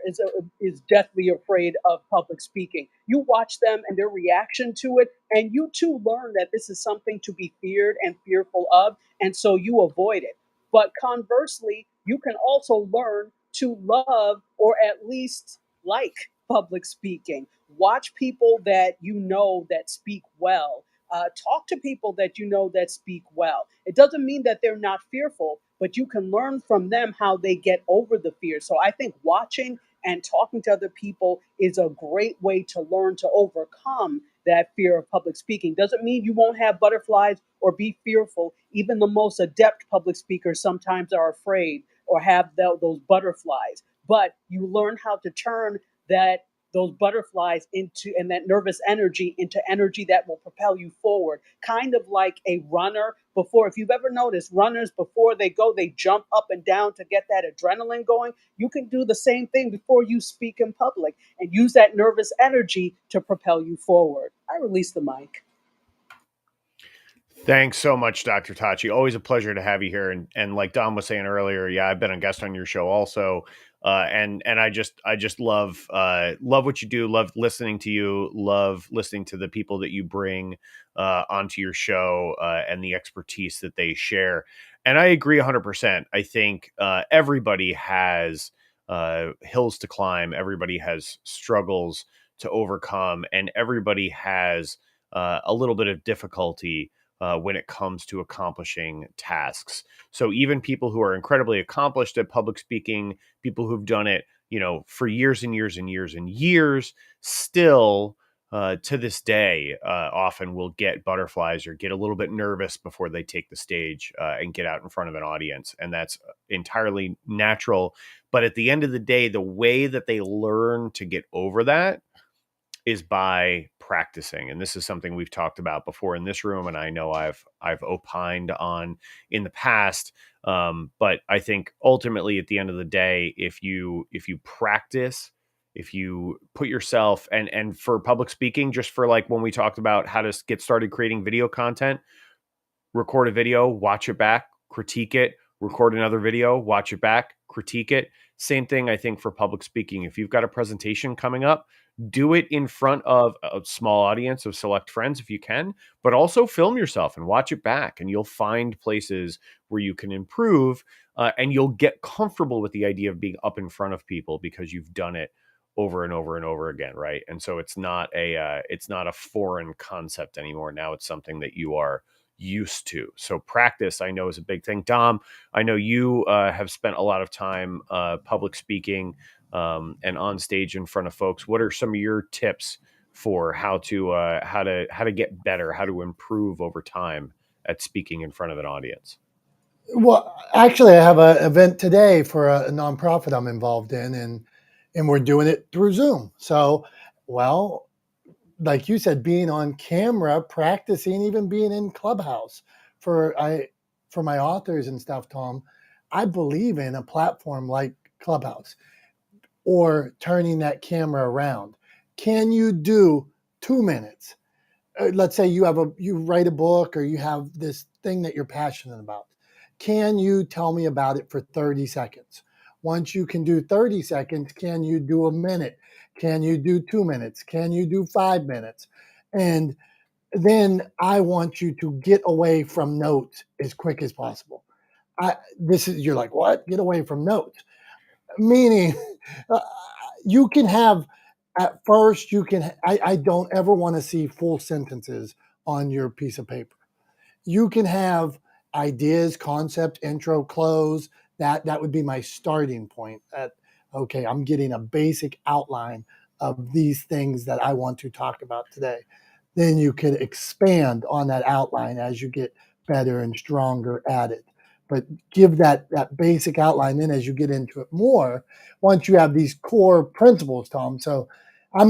is deathly afraid of public speaking, you watch them and their reaction to it, and you too learn that this is something to be feared and fearful of, and so you avoid it. But conversely, you can also learn to love or at least like public speaking. Watch people that you know that speak well. Talk to people that you know that speak well. It doesn't mean that they're not fearful, but you can learn from them how they get over the fear. So I think watching and talking to other people is a great way to learn to overcome that fear of public speaking. Doesn't mean you won't have butterflies or be fearful. Even the most adept public speakers sometimes are afraid or have those butterflies. But you learn how to turn those butterflies into, and that nervous energy into energy that will propel you forward. Kind of like a runner before, if you've ever noticed, runners before they go, they jump up and down to get that adrenaline going. You can do the same thing before you speak in public and use that nervous energy to propel you forward. I release the mic. Thanks so much, Dr. Tachi. Always a pleasure to have you here. And like Dom was saying earlier, yeah, I've been a guest on your show also. And I just love what you do. Love listening to you. Love listening to the people that you bring onto your show and the expertise that they share. And I agree 100%. I think everybody has hills to climb. Everybody has struggles to overcome, and everybody has a little bit of difficulty when it comes to accomplishing tasks. So even people who are incredibly accomplished at public speaking, people who've done it, for years and years and years and years, still to this day, often will get butterflies or get a little bit nervous before they take the stage and get out in front of an audience. And that's entirely natural. But at the end of the day, the way that they learn to get over that is by practicing. And this is something we've talked about before in this room, and I know I've opined on in the past. But I think ultimately at the end of the day, if you practice, if you put yourself and for public speaking, just for like when we talked about how to get started creating video content, record a video, watch it back, critique it, record another video, watch it back, critique it. Same thing, I think, for public speaking. If you've got a presentation coming up, do it in front of a small audience of select friends if you can, but also film yourself and watch it back, and you'll find places where you can improve, and you'll get comfortable with the idea of being up in front of people because you've done it over and over and over again, right? And so it's not a foreign concept anymore. Now it's something that you are used to. So practice, I know, is a big thing. Dom, I know you have spent a lot of time public speaking and on stage in front of folks. What are some of your tips for how to get better, how to improve over time at speaking in front of an audience? Well, actually, I have an event today for a nonprofit I'm involved in, and we're doing it through Zoom. So, well, like you said, being on camera, practicing, even being in Clubhouse for my authors and stuff, Tom, I believe in a platform like Clubhouse or turning that camera around. Can you do 2 minutes? Let's say you write a book or you have this thing that you're passionate about. Can you tell me about it for 30 seconds? Once you can do 30 seconds, can you do a minute? Can you do 2 minutes? Can you do 5 minutes? And then I want you to get away from notes as quick as possible. You're like, what? Get away from notes. Meaning, you can have, at first, I don't ever want to see full sentences on your piece of paper. You can have ideas, concept, intro, close. That would be my starting point. Okay, I'm getting a basic outline of these things that I want to talk about today. Then you could expand on that outline as you get better and stronger at it. But give that basic outline. Then as you get into it more, once you have these core principles, Tom. So I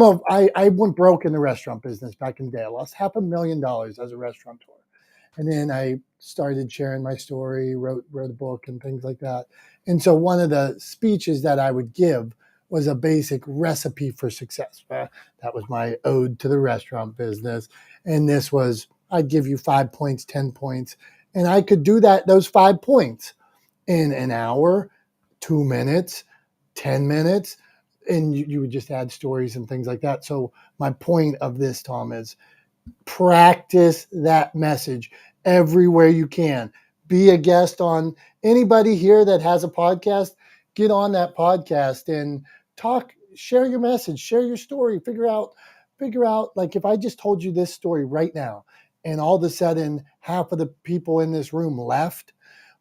went broke in the restaurant business back in the day. I lost $500,000 as a restaurateur. And then I started sharing my story, wrote a book and things like that. And so one of the speeches that I would give was a basic recipe for success. That was my ode to the restaurant business. And this was, I'd give you 5 points, 10 points. And I could do those 5 points in an hour, 2 minutes, 10 minutes. And you would just add stories and things like that. So my point of this, Tom, is practice that message everywhere you can. Be a guest on anybody here that has a podcast. Get on that podcast and talk, share your message, share your story, figure out like if I just told you this story right now and all of a sudden half of the people in this room left,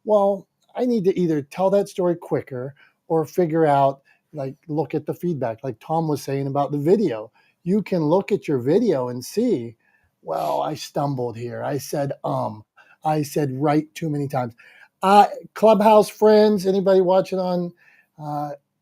well, I need to either tell that story quicker or figure out, like, look at the feedback, like Tom was saying about the video. You can look at your video and see, well, I stumbled here. I said right too many times. Clubhouse friends, anybody watching on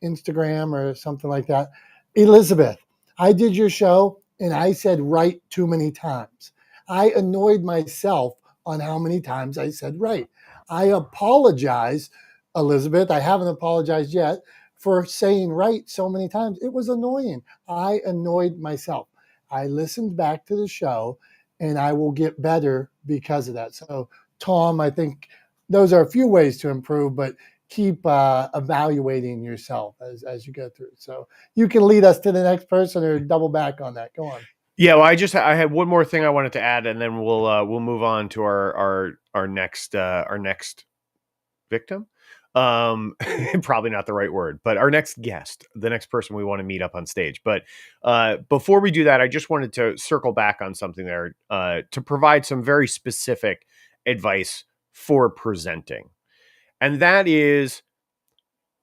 Instagram or something like that? Elizabeth, I did your show and I said right too many times. I annoyed myself on how many times I said right. I apologize, Elizabeth. I haven't apologized yet for saying right so many times. It was annoying. I annoyed myself. I listened back to the show and I will get better because of that. So, Tom, I think those are a few ways to improve, but keep evaluating yourself as you go through. So you can lead us to the next person or double back on that. Go on. Yeah, well, I had one more thing I wanted to add, and then we'll move on to our next victim. Probably not the right word, but our next guest, the next person we want to meet up on stage. But before we do that, I just wanted to circle back on something there to provide some very specific advice for presenting. And that is,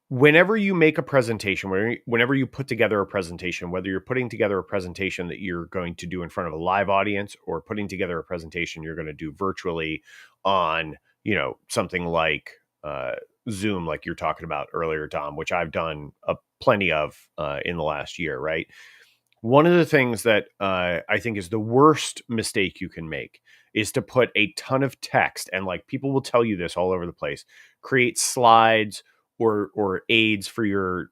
whenever you make a presentation, whenever you put together a presentation, whether you're putting together a presentation that you're going to do in front of a live audience or putting together a presentation you're going to do virtually on, something like Zoom, like you're talking about earlier, Dom, which I've done plenty of in the last year, right? One of the things that I think is the worst mistake you can make is to put a ton of text, and like people will tell you this all over the place, create slides or aids for your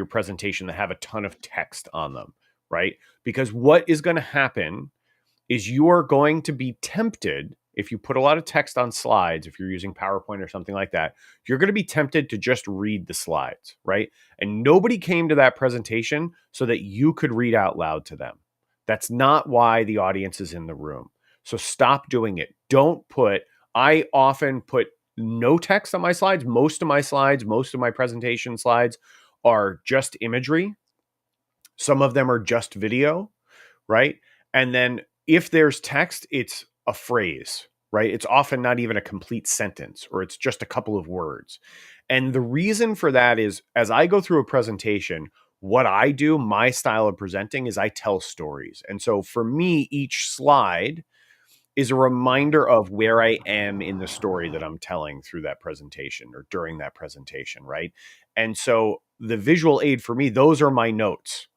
presentation that have a ton of text on them, right? Because what is going to happen is you are going to be tempted, if you put a lot of text on slides, if you're using PowerPoint or something like that, you're going to be tempted to just read the slides, right? And nobody came to that presentation so that you could read out loud to them. That's not why the audience is in the room. So stop doing it. I often put no text on my slides. Most of my presentation slides are just imagery. Some of them are just video, right? And then if there's text, it's a phrase, right? It's often not even a complete sentence, or it's just a couple of words. And the reason for that is, as I go through a presentation, what I do, my style of presenting, is I tell stories. And so for me, each slide is a reminder of where I am in the story that I'm telling through that presentation or during that presentation, right? And so the visual aid for me, those are my notes,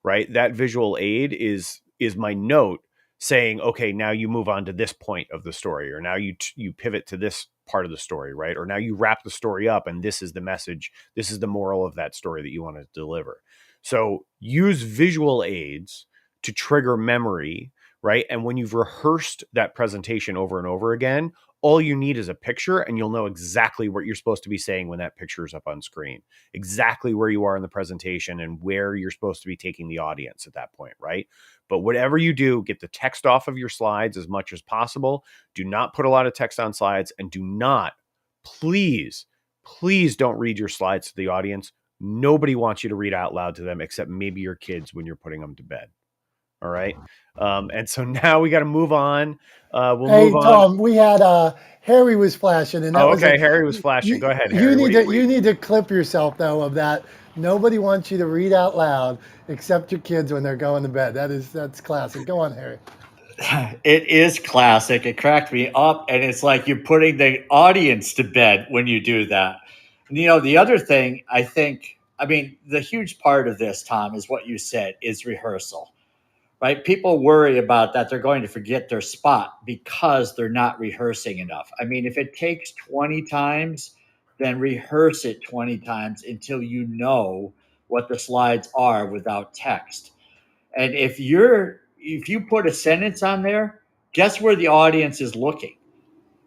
right? That visual aid is my note saying, okay, now you move on to this point of the story, or now you pivot to this part of the story, right? Or now you wrap the story up and this is the message, this is the moral of that story that you want to deliver. So use visual aids to trigger memory, right? And when you've rehearsed that presentation over and over again, all you need is a picture and you'll know exactly what you're supposed to be saying when that picture is up on screen, exactly where you are in the presentation and where you're supposed to be taking the audience at that point, right? But whatever you do, get the text off of your slides as much as possible. Do not put a lot of text on slides, and do not, please don't read your slides to the audience. Nobody wants you to read out loud to them except maybe your kids when you're putting them to bed. All right. And so now we got to move on. Hey, Tom, we had Harry was flashing, and that was okay. Harry was flashing. Go ahead, Harry. You need to clip yourself though of that. Nobody wants you to read out loud except your kids when they're going to bed. That's classic. Go on, Harry. It is classic. It cracked me up, and it's like you're putting the audience to bed when you do that. And, the other thing, the huge part of this, Tom, is what you said, is rehearsal, right? People worry about that they're going to forget their spot because they're not rehearsing enough. I mean, if it takes 20 times, then rehearse it 20 times until you know what the slides are without text. And if you put a sentence on there, guess where the audience is looking,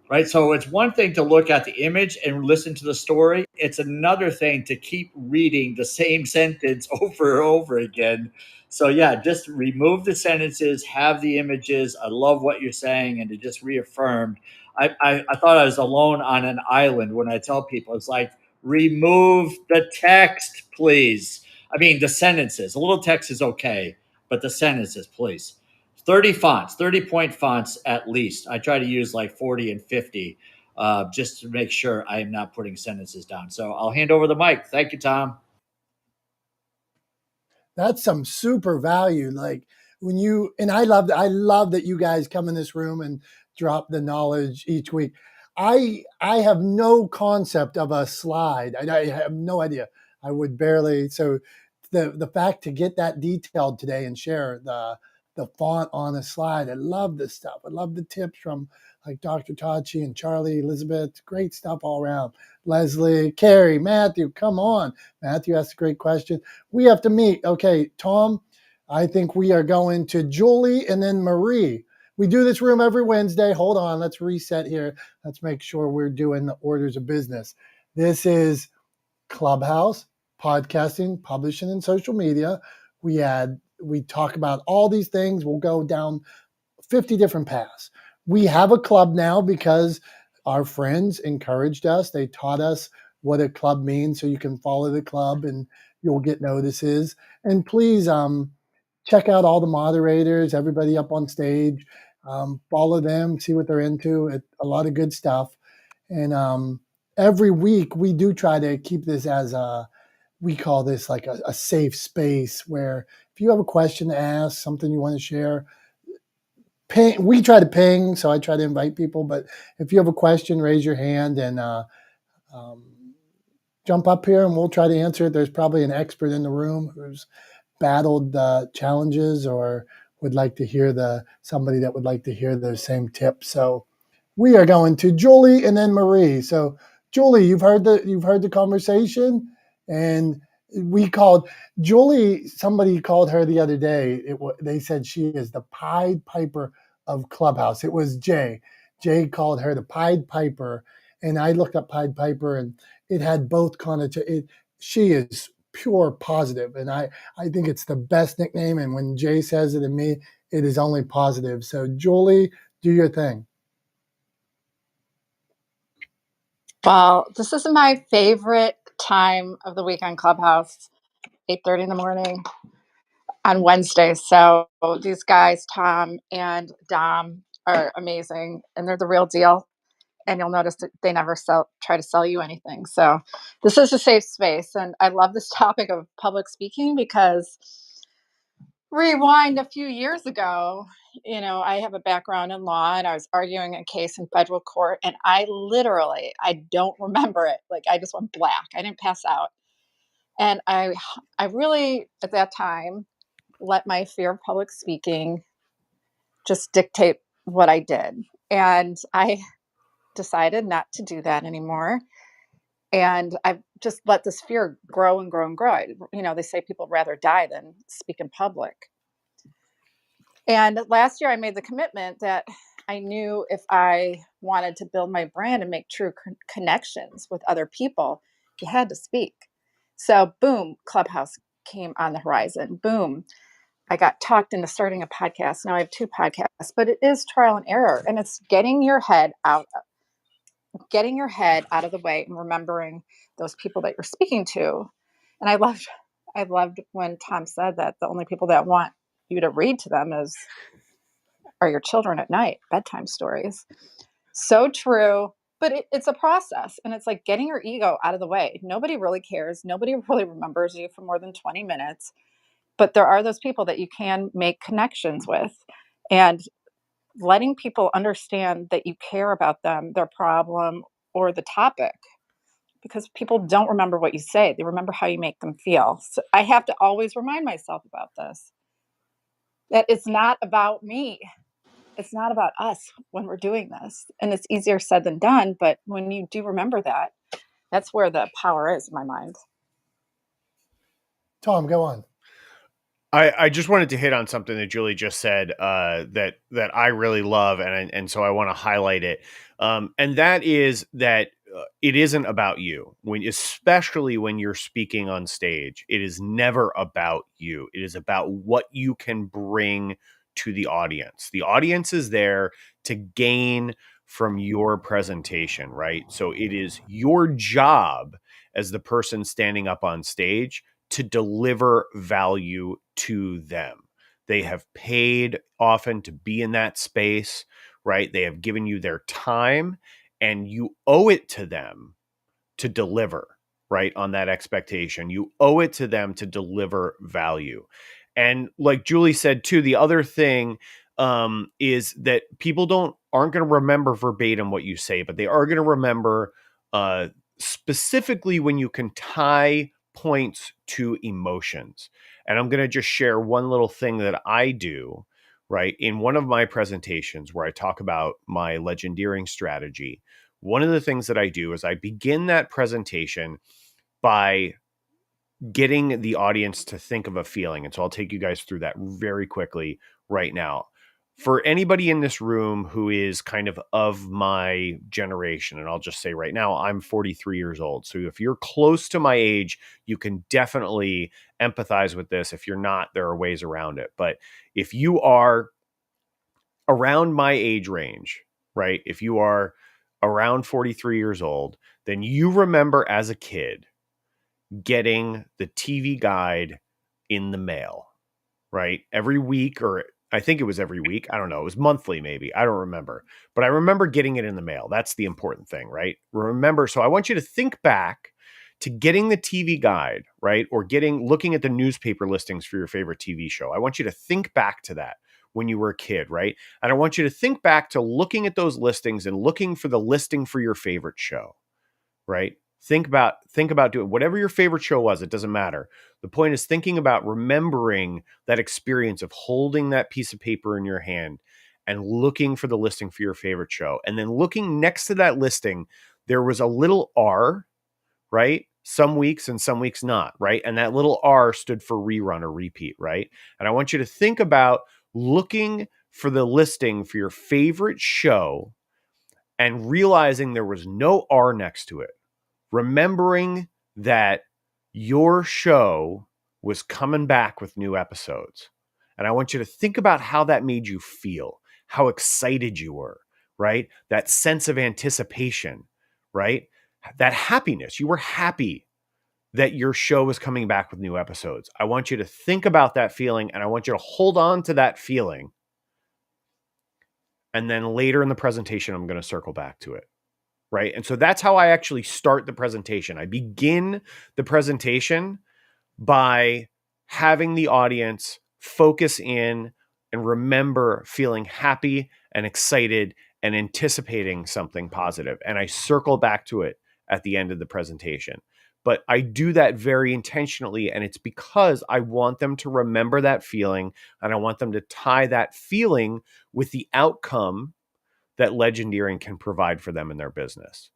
right? So it's one thing to look at the image and listen to the story. It's another thing to keep reading the same sentence over and over again. So yeah, just remove the sentences, have the images. I love what you're saying, and to just reaffirm. I thought I was alone on an island when I tell people, it's like, remove the text, please. I mean, the sentences. A little text is okay, but the sentences, please. 30 fonts, 30-point fonts at least. I try to use like 40 and 50 just to make sure I am not putting sentences down. So I'll hand over the mic. Thank you, Tom. That's some super value. Like I love that you guys come in this room and drop the knowledge each week. I have no concept of a slide. I have no idea. I would barely. So the fact to get that detailed today and share the font on a slide. I love this stuff. I love the tips from like Dr. Tachi and Charlie, Elizabeth. Great stuff all around. Leslie, Carrie, Matthew, come on. Matthew asked a great question. We have to meet. Okay, Tom, I think we are going to Julie and then Marie. We do this room every Wednesday. Hold on. Let's reset here. Let's make sure we're doing the orders of business. This is Clubhouse, podcasting, publishing, and social media. We talk about all these things. We'll go down 50 different paths. We have a club now because our friends encouraged us. They taught us what a club means so you can follow the club and you'll get notices. And please check out all the moderators, everybody up on stage. Follow them, see what they're into. A lot of good stuff. And every week we do try to keep this as we call this like a safe space where if you have a question to ask, something you want to share, ping. We try to ping, so I try to invite people. But if you have a question, raise your hand and jump up here, and we'll try to answer it. There's probably an expert in the room who's battled challenges or would like to hear somebody that would like to hear those same tips. So we are going to Julie and then Marie. So Julie, you've heard the conversation, and we called Julie. Somebody called her the other day. They said she is the Pied Piper of Clubhouse. It was Jay. Jay called her the Pied Piper, and I looked up Pied Piper, and it had both connotations. She is pure positive, and I think it's the best nickname. And when Jay says it to me, it is only positive. So Julie, do your thing. Well, this is my favorite time of the week on Clubhouse, 8:30 in the morning on Wednesdays. So these guys, Tom and Dom, are amazing, and they're the real deal. And you'll notice that they never try to sell you anything. So this is a safe space, and I love this topic of public speaking because rewind a few years ago, I have a background in law and I was arguing a case in federal court, and I don't remember it. Like, I just went black. I didn't pass out. And I really, at that time, let my fear of public speaking just dictate what I did. And I decided not to do that anymore. And I've just let this fear grow and grow and grow. They say people rather die than speak in public. And last year I made the commitment that I knew if I wanted to build my brand and make true connections with other people, you had to speak. So boom, Clubhouse came on the horizon. Boom, I got talked into starting a podcast. Now I have 2 podcasts, but it is trial and error. And it's getting your head out of the way and remembering those people that you're speaking to. And I loved when Tom said that the only people that want you to read to them are your children at night, bedtime stories. So true. But it's a process, and it's like getting your ego out of the way. Nobody really cares. Nobody really remembers you for more than 20 minutes. But there are those people that you can make connections with, and letting people understand that you care about them, their problem, or the topic, because people don't remember what you say. They remember how you make them feel. So I have to always remind myself about this, that it's not about me. It's not about us when we're doing this. And it's easier said than done. But when you do remember that, that's where the power is in my mind. Tom, go on. I just wanted to hit on something that Julie just said that I really love, and so I want to highlight it. And that is that it isn't about you, especially when you're speaking on stage. It is never about you. It is about what you can bring to the audience. The audience is there to gain from your presentation, right? So it is your job as the person standing up on stage to deliver value to them. They have paid often to be in that space, right? They have given you their time, and you owe it to them to deliver, right, on that expectation. You owe it to them to deliver value. And like Julie said too, the other thing is that people aren't going to remember verbatim what you say, but they are going to remember specifically when you can tie points to emotions. And I'm going to just share one little thing that I do, right? In one of my presentations where I talk about my legendeering strategy, one of the things that I do is I begin that presentation by getting the audience to think of a feeling. And so I'll take you guys through that very quickly right now. For anybody in this room who is kind of my generation, and I'll just say right now, I'm 43 years old. So if you're close to my age, you can definitely empathize with this. If you're not, there are ways around it. But if you are around my age range, right? If you are around 43 years old, then you remember as a kid getting the TV guide in the mail, right? Every week, or I think it was every week. I don't know. It was monthly, maybe. I don't remember. But I remember getting it in the mail. That's the important thing, right? Remember, so I want you to think back to getting the TV guide, right? Or looking at the newspaper listings for your favorite TV show. I want you to think back to that when you were a kid, right? And I want you to think back to looking at those listings and looking for the listing for your favorite show, right? Think about doing whatever your favorite show was. It doesn't matter. The point is thinking about remembering that experience of holding that piece of paper in your hand and looking for the listing for your favorite show. And then looking next to that listing, there was a little R, right? Some weeks and some weeks not, right? And that little R stood for rerun or repeat, right? And I want you to think about looking for the listing for your favorite show and realizing there was no R next to it. Remembering that your show was coming back with new episodes. And I want you to think about how that made you feel, how excited you were, right? That sense of anticipation, right? That happiness. You were happy that your show was coming back with new episodes. I want you to think about that feeling and I want you to hold on to that feeling. And then later in the presentation, I'm going to circle back to it. Right. And so that's how I actually start the presentation. I begin the presentation by having the audience focus in and remember feeling happy and excited and anticipating something positive. And I circle back to it at the end of the presentation. But I do that very intentionally. And it's because I want them to remember that feeling and I want them to tie that feeling with the outcome that Legendeering can provide for them in their business.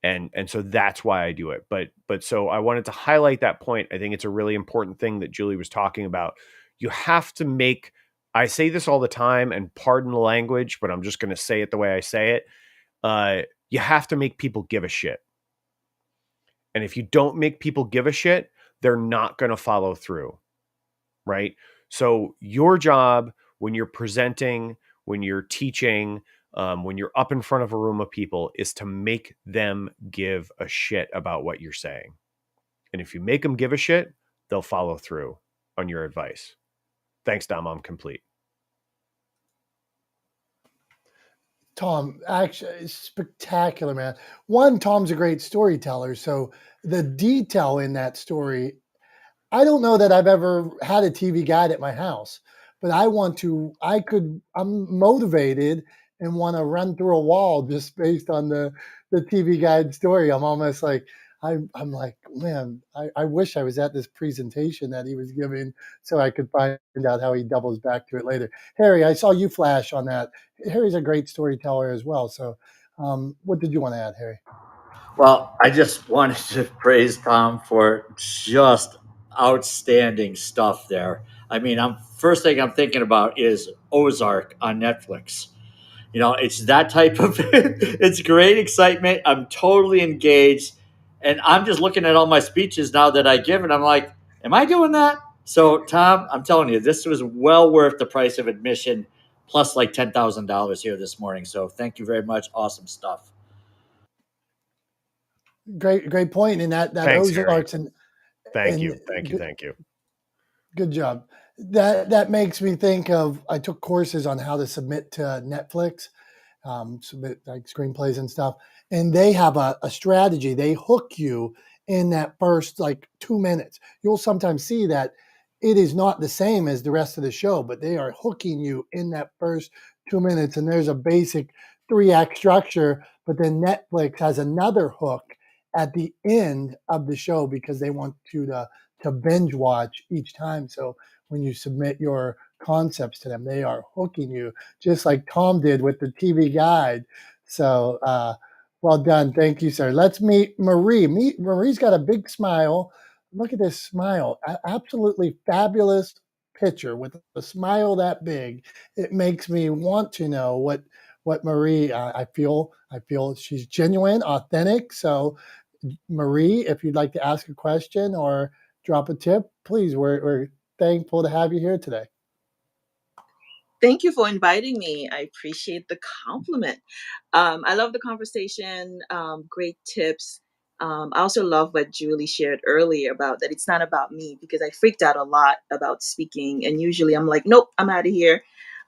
And so that's why I do it. But so I wanted to highlight that point. I think it's a really important thing that Julie was talking about. You have to make, I say this all the time, and pardon the language, but I'm just going to say it the way I say it. You have to make people give a shit. And if you don't make people give a shit, they're not going to follow through. Right? So your job when you're presenting, when you're teaching, when you're up in front of a room of people is to make them give a shit about what you're saying. And if you make them give a shit, they'll follow through on your advice. Thanks, Dom. I'm complete. Tom, actually, it's spectacular, man. One, Tom's a great storyteller. So the detail in that story, I don't know that I've ever had a TV guide at my house, but I'm motivated and want to run through a wall just based on the TV guide story. I'm almost like, I'm like, man, I wish I was at this presentation that he was giving so I could find out how he doubles back to it later. Harry, I saw you flash on that. Harry's a great storyteller as well. So what did you want to add, Harry? Well, I just wanted to praise Tom for just outstanding stuff there. I mean, first thing I'm thinking about is Ozark on Netflix. You know, it's that type of it's great excitement. I'm totally engaged. And I'm just looking at all my speeches now that I give, and I'm like, am I doing that? So, Tom, I'm telling you, this was well worth the price of admission, plus like $10,000 here this morning. So thank you very much. Awesome stuff. Great point. And that Thanks, Ozarks Harry. and Thank you. Good job. That makes me think of, I took courses on how to submit to Netflix, submit like screenplays and stuff. And they have a strategy. They hook you in that first like 2 minutes. You'll sometimes see that it is not the same as the rest of the show, but they are hooking you in that first 2 minutes. And there's a basic 3-act structure, but then Netflix has another hook at the end of the show because they want you to binge watch each time. So when you submit your concepts to them, they are hooking you just like Tom did with the TV guide. So well done. Thank you, sir. Let's meet Marie. Marie's got a big smile. Look at this smile. Absolutely fabulous picture with a smile that big. It makes me want to know what Marie, I feel she's genuine, authentic. So Marie, if you'd like to ask a question or drop a tip, please. We're thankful to have you here today. Thank you for inviting me. I appreciate the compliment. I love the conversation. Great tips. I also love what Julie shared earlier about that it's not about me, because I freaked out a lot about speaking. And usually I'm like, nope, I'm out of here.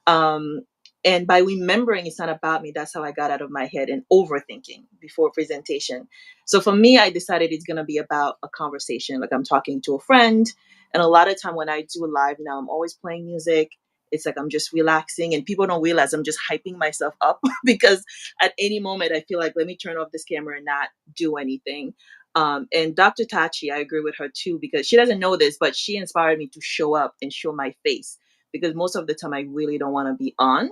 Um, and by remembering it's not about me, that's how I got out of my head and overthinking before presentation. So for me, I decided it's going to be about a conversation. Like I'm talking to a friend. And a lot of time when I do live now, I'm always playing music. It's like I'm just relaxing, and people don't realize I'm just hyping myself up because at any moment I feel like, let me turn off this camera and not do anything. And Dr. Tachi, I agree with her too, because she doesn't know this, but she inspired me to show up and show my face, because most of the time I really don't want to be on.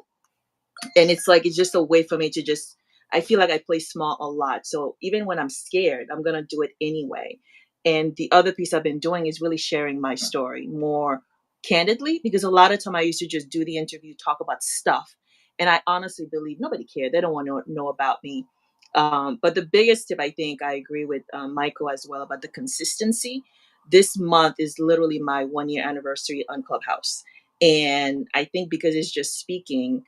And it's like, it's just a way for me to just, I feel like I play small a lot. So even when I'm scared, I'm going to do it anyway. And the other piece I've been doing is really sharing my story more candidly, because a lot of time I used to just do the interview, talk about stuff. And I honestly believe nobody cared. They don't want to know about me. But the biggest tip, I think I agree with Michael as well, about the consistency. This month is literally my 1 year anniversary on Clubhouse. And I think because it's just speaking,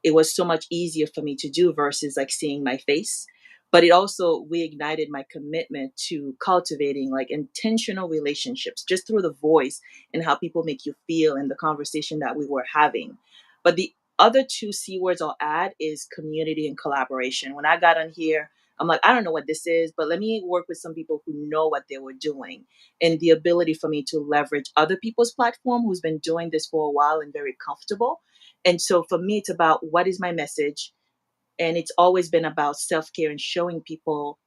it was so much easier for me to do versus like seeing my face. But it also reignited my commitment to cultivating like intentional relationships just through the voice and how people make you feel in the conversation that we were having. But the other two C words I'll add is community and collaboration. When I got on here, I'm like, I don't know what this is, but let me work with some people who know what they were doing. And the ability for me to leverage other people's platform who's been doing this for a while and very comfortable. And so for me, it's about what is my message. And it's always been about self care and showing people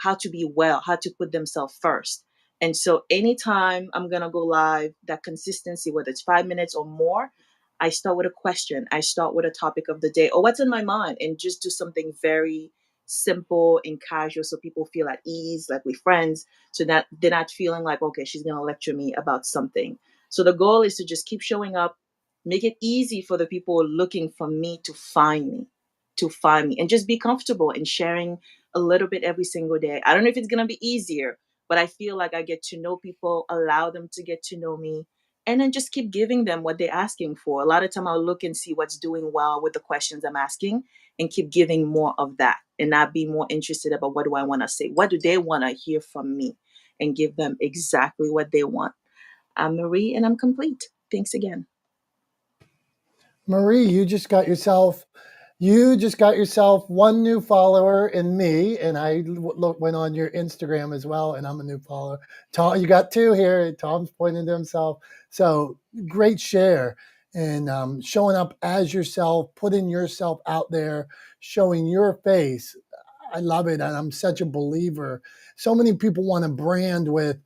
how to be well, how to put themselves first. And so anytime I'm going to go live, that consistency, whether it's 5 minutes or more, I start with a question. I start with a topic of the day or what's in my mind, and just do something very simple and casual so people feel at ease, like we're friends, so that they're not feeling like, okay, she's going to lecture me about something. So the goal is to just keep showing up, make it easy for the people looking for me to find me, and just be comfortable in sharing a little bit every single day. I don't know if it's going to be easier, but I feel like I get to know people, allow them to get to know me, and then just keep giving them what they're asking for. A lot of time I'll look and see what's doing well with the questions I'm asking and keep giving more of that, and not be more interested about what do I want to say? What do they want to hear from me? And give them exactly what they want. I'm Marie and I'm complete. Thanks again. Marie, you just got yourself one new follower in me, and I went on your Instagram as well, and I'm a new follower. Tom, you got two here. Tom's pointing to himself. So great share, and showing up as yourself, putting yourself out there, showing your face. I love it, and I'm such a believer. So many people want to brand with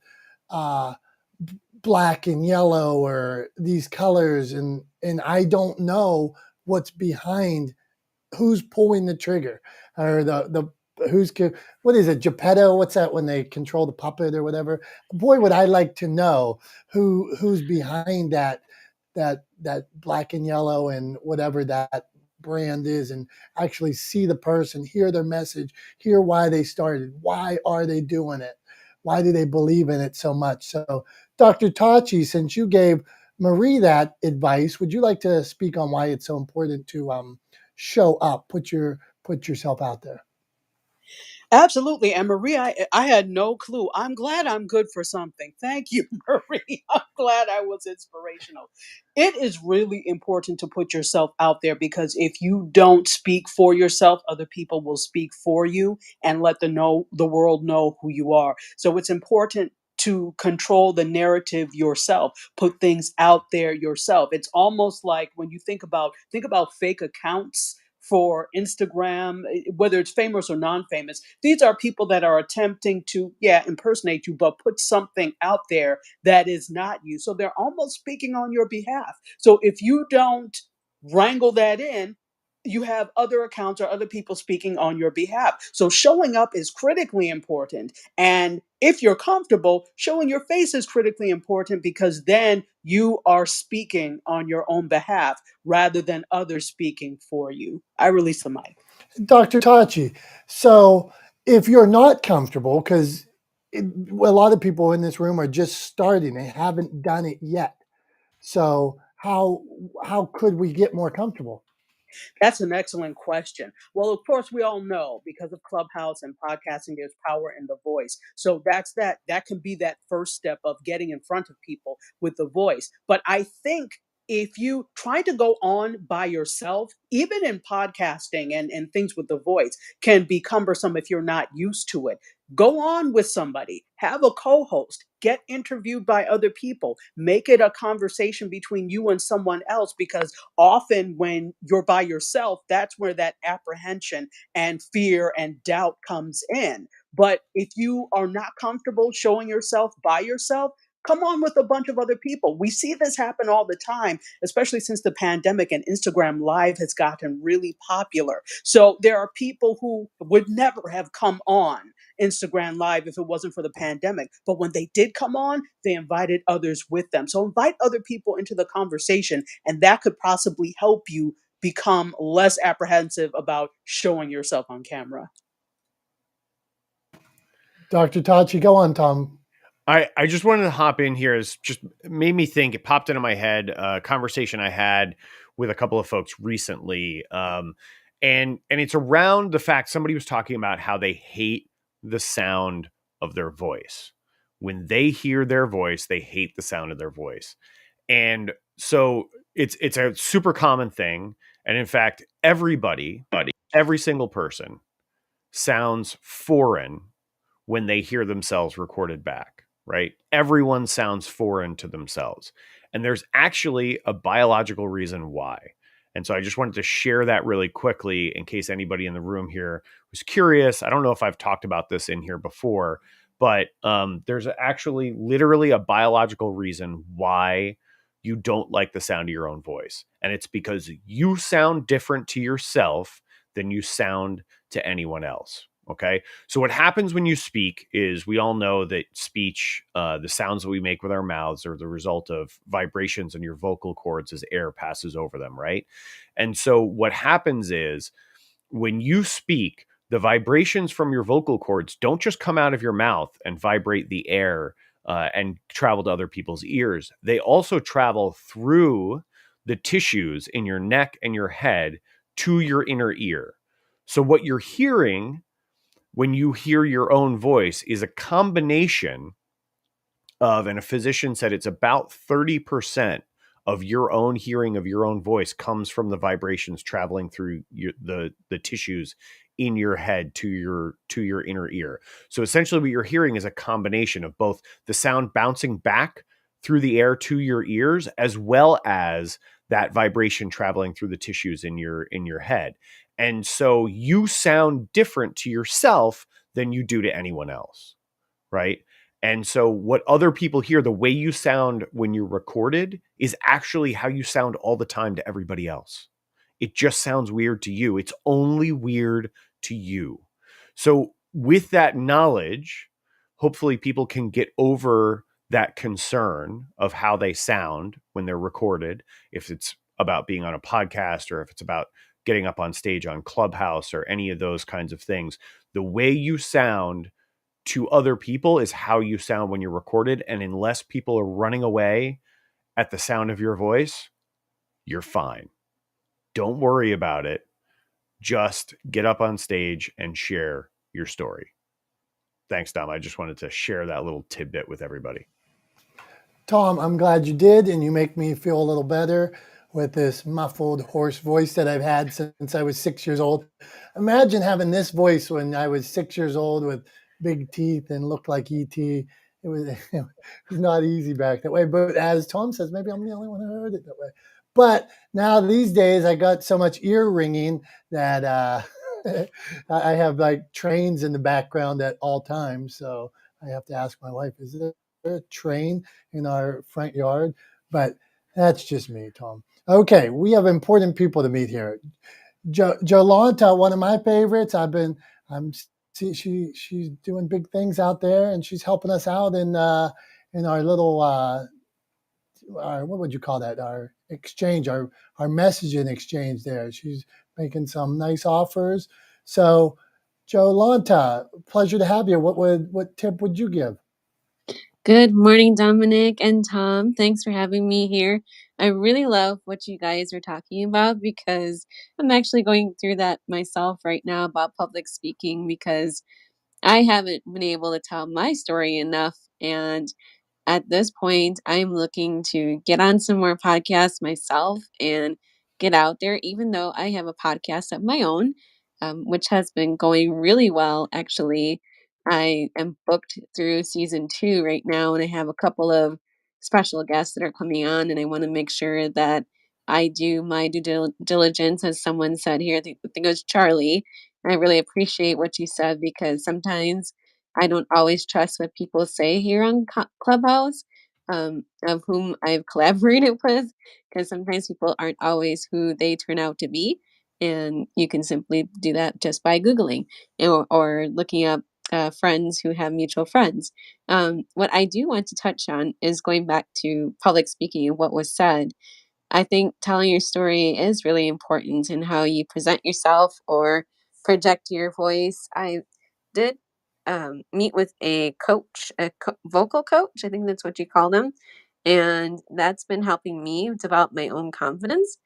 uh, black and yellow or these colors, and I don't know what's behind, who's pulling the trigger, or the who's what is it, Geppetto? What's that when they control the puppet or whatever? Boy, would I like to know who's behind that black and yellow and whatever that brand is, and actually see the person, hear their message, hear why they started, why are they doing it, why do they believe in it so much. So, Dr. Tachi, since you gave Marie that advice, would you like to speak on why it's so important to show up, put yourself out there? Absolutely. And Maria, I had no clue. I'm glad I'm good for something. Thank you, Marie. I'm glad I was inspirational. It is really important to put yourself out there, because if you don't speak for yourself, other people will speak for you and let the world know who you are. So it's important to control the narrative yourself, put things out there yourself. It's almost like when you think about fake accounts for Instagram, whether it's famous or non-famous. These are people that are attempting to, impersonate you, but put something out there that is not you. So they're almost speaking on your behalf. So if you don't wrangle that in, you have other accounts or other people speaking on your behalf. So showing up is critically important. And if you're comfortable, showing your face is critically important, because then you are speaking on your own behalf rather than others speaking for you. I release the mic. Dr. Tachi, so if you're not comfortable, because a lot of people in this room are just starting, they haven't done it yet. So how could we get more comfortable? That's an excellent question. Well, of course, we all know because of Clubhouse and podcasting, there's power in the voice. So that can be that first step of getting in front of people with the voice. But I think if you try to go on by yourself, even in podcasting and things with the voice can be cumbersome if you're not used to it. Go on with somebody, have a co host, get interviewed by other people, make it a conversation between you and someone else, because often when you're by yourself, that's where that apprehension and fear and doubt comes in. But if you are not comfortable showing yourself by yourself, come on with a bunch of other people. We see this happen all the time, especially since the pandemic and Instagram Live has gotten really popular. So there are people who would never have come on Instagram Live if it wasn't for the pandemic. But when they did come on, they invited others with them. So invite other people into the conversation, and that could possibly help you become less apprehensive about showing yourself on camera. Dr. Tachi, go on, Tom. I just wanted to hop in here. It's just made me think. It popped into my head a conversation I had with a couple of folks recently, and it's around the fact somebody was talking about how they hate the sound of their voice. When they hear their voice, they hate the sound of their voice, and so it's a super common thing. And in fact, every single person sounds foreign when they hear themselves recorded back, right? Everyone sounds foreign to themselves. And there's actually a biological reason why. And so I just wanted to share that really quickly in case anybody in the room here was curious. I don't know if I've talked about this in here before, but there's actually literally a biological reason why you don't like the sound of your own voice. And it's because you sound different to yourself than you sound to anyone else. Okay. So what happens when you speak is we all know that speech, the sounds that we make with our mouths are the result of vibrations in your vocal cords as air passes over them, right? And so what happens is when you speak, the vibrations from your vocal cords don't just come out of your mouth and vibrate the air and travel to other people's ears. They also travel through the tissues in your neck and your head to your inner ear. So what you're hearing when you hear your own voice is a combination of, and a physician said it's about 30% of your own hearing of your own voice comes from the vibrations traveling through the tissues in your head to your inner ear. So essentially what you're hearing is a combination of both the sound bouncing back through the air to your ears, as well as that vibration traveling through the tissues in your head. And so you sound different to yourself than you do to anyone else, right? And so what other people hear, the way you sound when you're recorded, is actually how you sound all the time to everybody else. It just sounds weird to you. It's only weird to you. So with that knowledge, hopefully people can get over that concern of how they sound when they're recorded, if it's about being on a podcast or if it's about getting up on stage on Clubhouse or any of those kinds of things. The way you sound to other people is how you sound when you're recorded. And unless people are running away at the sound of your voice, you're fine. Don't worry about it. Just get up on stage and share your story. Thanks, Dom. I just wanted to share that little tidbit with everybody. Tom, I'm glad you did, and you make me feel a little better with this muffled, hoarse voice that I've had since I was 6 years old. Imagine having this voice when I was 6 years old with big teeth and looked like E.T. It was not easy back that way. But as Tom says, maybe I'm the only one who heard it that way. But now these days, I got so much ear ringing that I have like trains in the background at all times. So I have to ask my wife, is there a train in our front yard? But that's just me, Tom. Okay, we have important people to meet here. Jolanta, one of my favorites. She's doing big things out there, and she's helping us out in our little what would you call that? Our exchange, our messaging exchange there. She's making some nice offers. So, Jolanta, pleasure to have you. What tip would you give? Good morning, Dominic and Tom. Thanks for having me here. I really love what you guys are talking about because I'm actually going through that myself right now about public speaking because I haven't been able to tell my story enough. And at this point, I'm looking to get on some more podcasts myself and get out there, even though I have a podcast of my own, which has been going really well, actually. I am booked through season 2 right now, and I have a couple of special guests that are coming on, and I want to make sure that I do my diligence, as someone said here. I think it was Charlie. And I really appreciate what you said because sometimes I don't always trust what people say here on Clubhouse, of whom I've collaborated with, because sometimes people aren't always who they turn out to be. And you can simply do that just by Googling or looking up friends who have mutual friends. What I do want to touch on is going back to public speaking and what was said. I think telling your story is really important in how you present yourself or project your voice. I did meet with a coach, vocal coach, I think that's what you call them. And that's been helping me develop my own confidence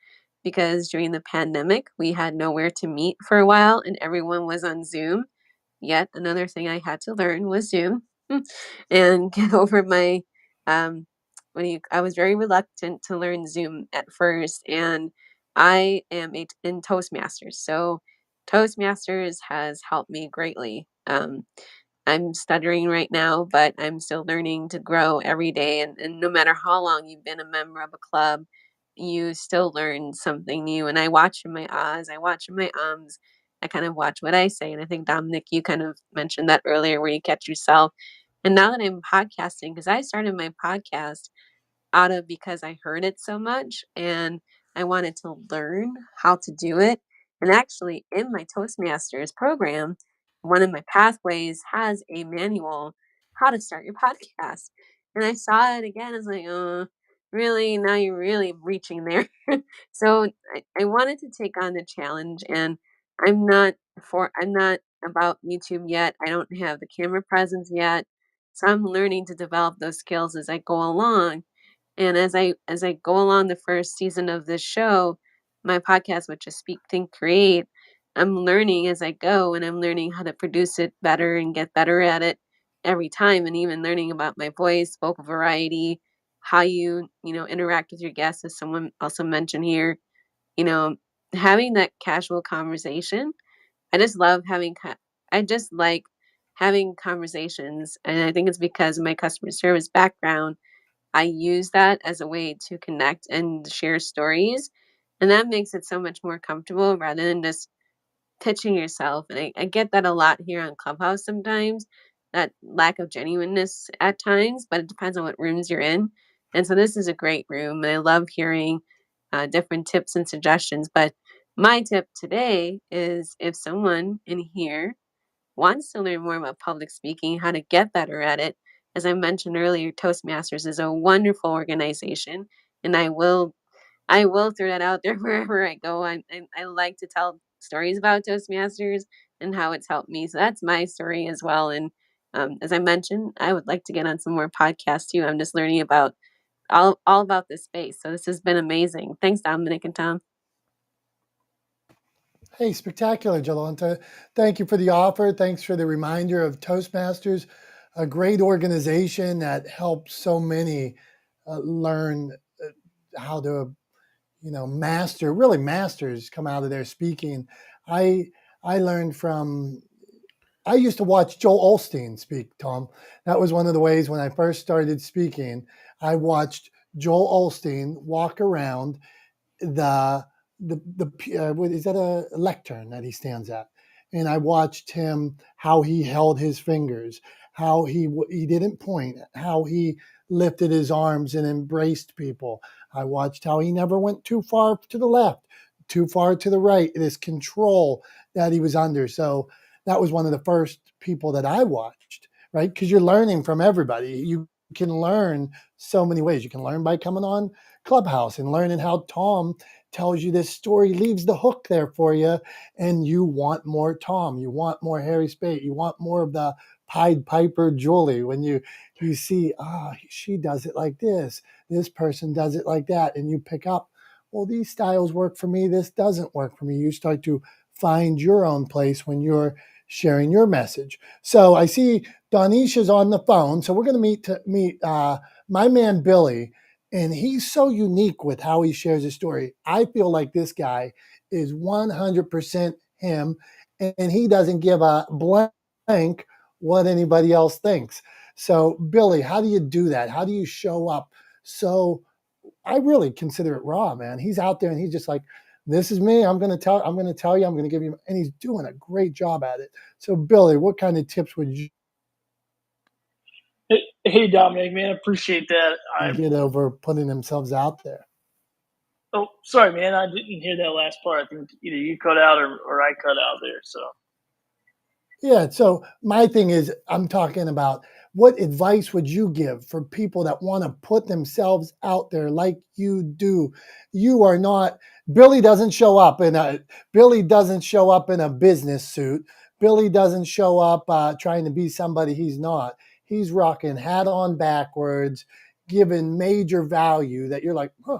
because during the pandemic, we had nowhere to meet for a while and everyone was on Zoom. Yet another thing I had to learn was Zoom and get over my I was very reluctant to learn Zoom at first, and I am in Toastmasters. So Toastmasters has helped me greatly. I'm stuttering right now, but I'm still learning to grow every day. And no matter how long you've been a member of a club, you still learn something new. And I watch in my ahs, I watch in my ums, I kind of watch what I say. And I think, Dominic, you kind of mentioned that earlier where you catch yourself. And now that I'm podcasting, because I started my podcast out of because I heard it so much and I wanted to learn how to do it. And actually, in my Toastmasters program, one of my pathways has a manual how to start your podcast. And I saw it again. I was like, oh, really? Now you're really reaching there. So I wanted to take on the challenge, and I'm not about YouTube yet. I don't have the camera presence yet. So I'm learning to develop those skills as I go along. And as I go along the first season of this show, my podcast, which is Speak, Think, Create, I'm learning as I go, and I'm learning how to produce it better and get better at it every time, and even learning about my voice, vocal variety, how you interact with your guests, as someone also mentioned here, you know, having that casual conversation. I just love I just like having conversations, and I think it's because of my customer service background. I use that as a way to connect and share stories. And that makes it so much more comfortable rather than just pitching yourself. And I get that a lot here on Clubhouse sometimes, that lack of genuineness at times, but it depends on what rooms you're in. And so this is a great room. And I love hearing different tips and suggestions. But my tip today is if someone in here wants to learn more about public speaking, how to get better at it, as I mentioned earlier, Toastmasters is a wonderful organization, and I will throw that out there wherever I go. I like to tell stories about Toastmasters and how it's helped me. So that's my story as well. And as I mentioned, I would like to get on some more podcasts too. I'm just learning about all about this space. So this has been amazing. Thanks, Dominic and Tom. Hey, spectacular, Jolanta. Thank you for the offer. Thanks for the reminder of Toastmasters, a great organization that helps so many learn how to, really masters come out of their speaking. I learned from, I used to watch Joel Osteen speak, Tom. That was one of the ways when I first started speaking. I watched Joel Osteen walk around what is that, a lectern that he stands at, and I watched him how he held his fingers, how he didn't point, how he lifted his arms and embraced people. I watched how he never went too far to the left, too far to the right, this control that he was under. So that was one of the first people that I watched, right? Because you're learning from everybody. You can learn so many ways. You can learn by coming on Clubhouse and learning how Tom tells you this story, leaves the hook there for you, and you want more Tom, you want more Harry Spate, you want more of the Pied Piper Julie when you you see, she does it like this. This person does it like that. And you pick up, well, these styles work for me. This doesn't work for me. You start to find your own place when you're sharing your message. So I see Donish is on the phone. So we're going to meet my man, Billy. And he's so unique with how he shares his story. I feel like this guy is 100% him, and he doesn't give a blank what anybody else thinks. So, Billy, how do you do that? How do you show up? So, I really consider it raw, man. He's out there and he's just like, "This is me. I'm going to tell you. I'm going to give you," and he's doing a great job at it. So, Billy, what kind of tips would you Hey, Dominick, man, I appreciate that. get over putting themselves out there? Oh, sorry, man, I didn't hear that last part. I think either you cut out or I cut out there. So, Yeah. So my thing is, I'm talking about what advice would you give for people that want to put themselves out there like you do? You are not. Billy doesn't show up in a business suit. Billy doesn't show up trying to be somebody he's not. He's rocking hat on backwards, giving major value that you're like, huh,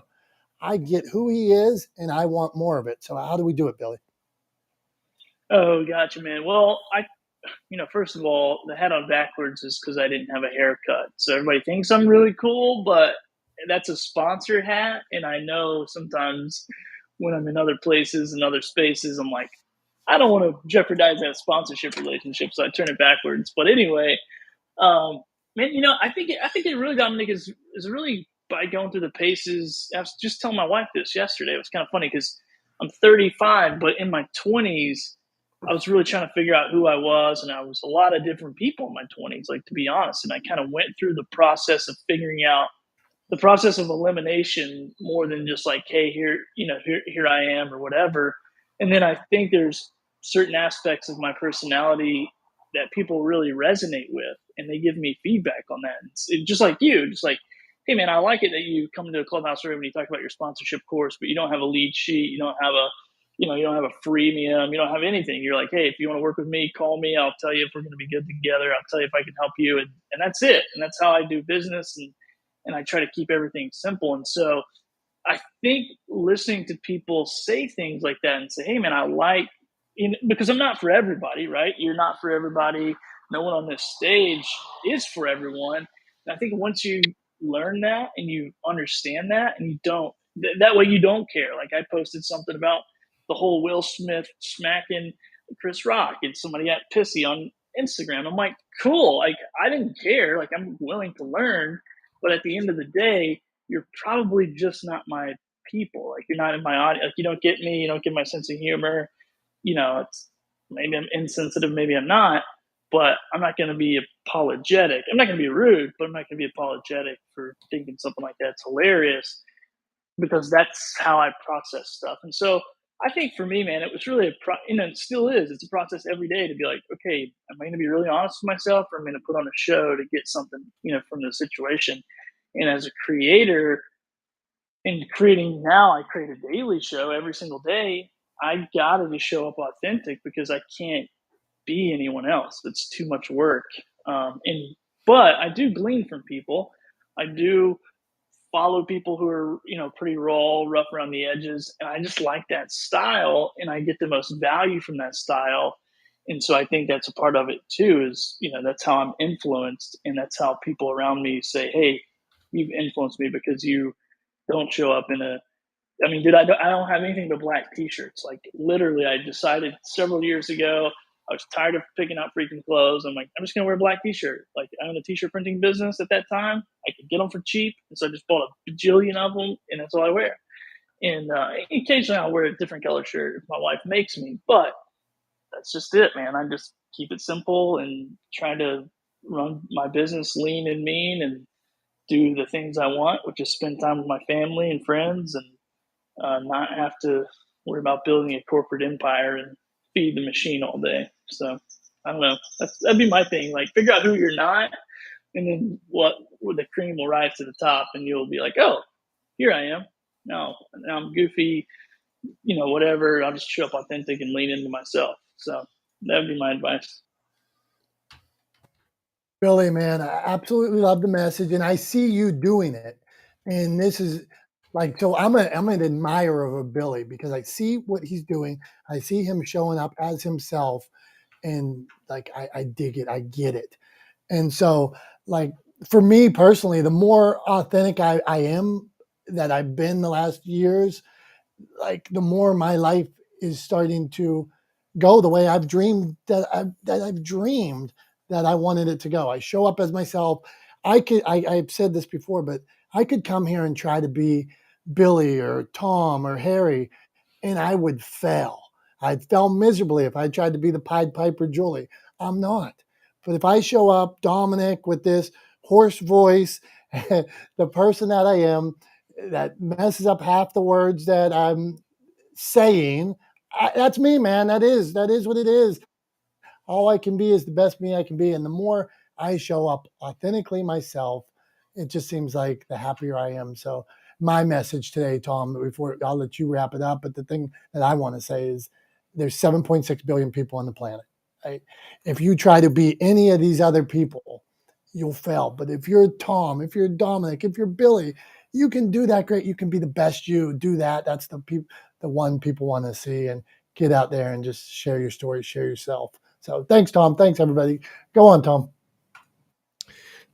I get who he is and I want more of it. So how do we do it, Billy? oh, gotcha, man. Well, first of all, the hat on backwards is because I didn't have a haircut. So everybody thinks I'm really cool, but that's a sponsor hat. And I know sometimes when I'm in other places and other spaces, I'm like, I don't want to jeopardize that sponsorship relationship. So I turn it backwards. But anyway, man, I think it really, Dominick, is really by going through the paces. I was just telling my wife this yesterday. It was kind of funny because I'm 35, but in my 20s, I was really trying to figure out who I was, and I was a lot of different people in my 20s, like, to be honest. And I kind of went through the process of figuring out the process of elimination more than just like, hey, here I am or whatever. And then I think there's certain aspects of my personality that people really resonate with, and they give me feedback on that. It's just like you, just like, hey man, I like it that you come into a Clubhouse room and you talk about your sponsorship course, but you don't have a lead sheet, you don't have a freemium, you don't have anything. You're like, hey, if you want to work with me, call me. I'll tell you if we're going to be good together. I'll tell you if I can help you, and that's it. And that's how I do business, and I try to keep everything simple. And so I think listening to people say things like that and say, hey man, because I'm not for everybody, right? You're not for everybody. No one on this stage is for everyone. And I think once you learn that and you understand that, and you don't, that way you don't care. Like, I posted something about the whole Will Smith smacking Chris Rock, and somebody got pissy on Instagram. I'm like, cool. Like, I didn't care. Like, I'm willing to learn. But at the end of the day, you're probably just not my people. Like, you're not in my audience. Like, you don't get me. You don't get my sense of humor. It's maybe I'm insensitive, maybe I'm not, but I'm not going to be apologetic. I'm not going to be rude, but I'm not going to be apologetic for thinking something like that's hilarious, because that's how I process stuff. And so I think for me, man, it was really it still is. It's a process every day to be like, okay, am I going to be really honest with myself, or am I going to put on a show to get something, from the situation? And as a creator, in creating now, I create a daily show every single day. I gotta just show up authentic, because I can't be anyone else. It's too much work. But I do glean from people. I do follow people who are, pretty raw, rough around the edges, and I just like that style, and I get the most value from that style. And so I think that's a part of it too. Is that's how I'm influenced, and that's how people around me say, "Hey, you've influenced me because you don't show up in a." I mean, dude, I don't have anything but black t-shirts. Like, literally, I decided several years ago, I was tired of picking out freaking clothes. I'm like, I'm just going to wear a black t-shirt. Like, I own a t-shirt printing business at that time. I could get them for cheap. And so I just bought a bajillion of them, and that's all I wear. And occasionally I'll wear a different color shirt if my wife makes me. But that's just it, man. I just keep it simple and try to run my business lean and mean and do the things I want, which is spend time with my family and friends, and not have to worry about building a corporate empire and feed the machine all day. So I don't know. That'd be my thing. Like, figure out who you're not, and then the cream will rise to the top, and you'll be like, oh, here I am. Now I'm goofy, whatever. I'll just show up authentic and lean into myself. So that'd be my advice. Billy, man, I absolutely love the message, and I see you doing it. And this is like, so I'm an admirer of Billy because I see what he's doing. I see him showing up as himself, and like I dig it, I get it. And so, like for me personally, the more authentic I am that I've been the last years, like the more my life is starting to go the way I've dreamed that I've dreamed that I wanted it to go. I show up as myself. I've said this before, but I could come here and try to be Billy or Tom or Harry, and I would fail. I'd fail miserably if I tried to be the Pied Piper Julie. I'm not. But if I show up, Dominick, with this hoarse voice, the person that I am, that messes up half the words that I'm saying, that's me, man. That is what it is. All I can be is the best me I can be. And the more I show up authentically myself, it just seems like the happier I am. So my message today, Tom, before I'll let you wrap it up, but the thing that I want to say is there's 7.6 billion people on the planet. Right? If you try to be any of these other people, you'll fail. But if you're Tom, if you're Dominick, if you're Billy, you can do that great. You can be the best you. Do that. That's the one people want to see. And get out there and just share your story, share yourself. So thanks, Tom. Thanks, everybody. Go on, Tom.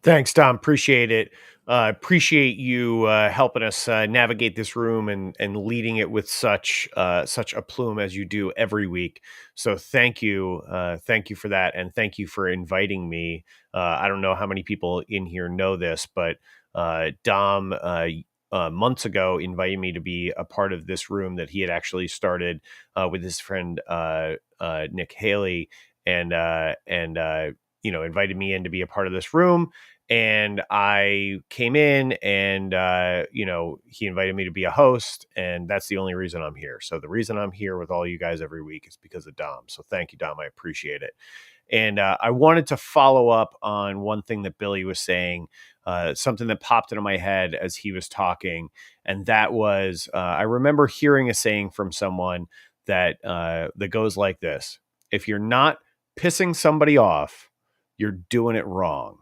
Thanks, Tom. Appreciate it. Appreciate you helping us navigate this room and leading it with such aplomb as you do every week. So thank you for that, and thank you for inviting me. I don't know how many people in here know this, but Dom months ago invited me to be a part of this room that he had actually started with his friend Nick Haley, and invited me in to be a part of this room. And I came in and, he invited me to be a host, and that's the only reason I'm here. So the reason I'm here with all you guys every week is because of Dom. So thank you, Dom. I appreciate it. And I wanted to follow up on one thing that Billy was saying, something that popped into my head as he was talking. And that was, I remember hearing a saying from someone that goes like this: if you're not pissing somebody off, you're doing it wrong.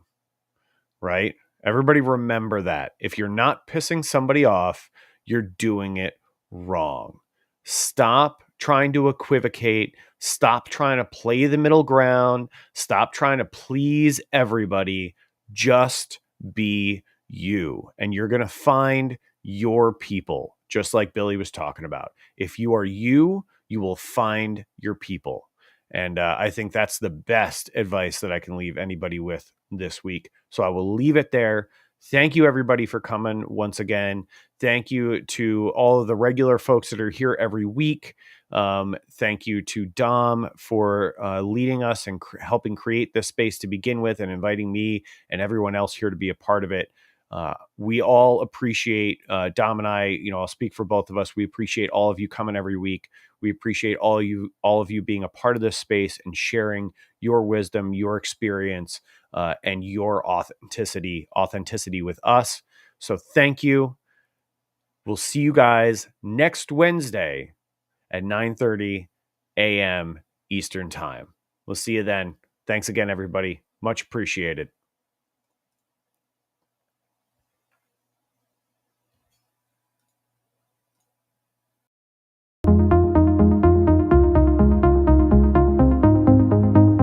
Right? Everybody remember that. If you're not pissing somebody off, you're doing it wrong. Stop trying to equivocate. Stop trying to play the middle ground. Stop trying to please everybody. Just be you. And you're going to find your people, just like Billy was talking about. If you are you, you will find your people. And I think that's the best advice that I can leave anybody with this week. So I will leave it there. Thank you, everybody, for coming once again. Thank you to all of the regular folks that are here every week. Thank you to Dom for leading us and helping create this space to begin with, and inviting me and everyone else here to be a part of it. We all appreciate Dom and I, I'll speak for both of us. We appreciate all of you coming every week. We appreciate all of you being a part of this space and sharing your wisdom, your experience, and your authenticity with us. So thank you. We'll see you guys next Wednesday at 9:30 a.m. Eastern Time. We'll see you then. Thanks again, everybody. Much appreciated.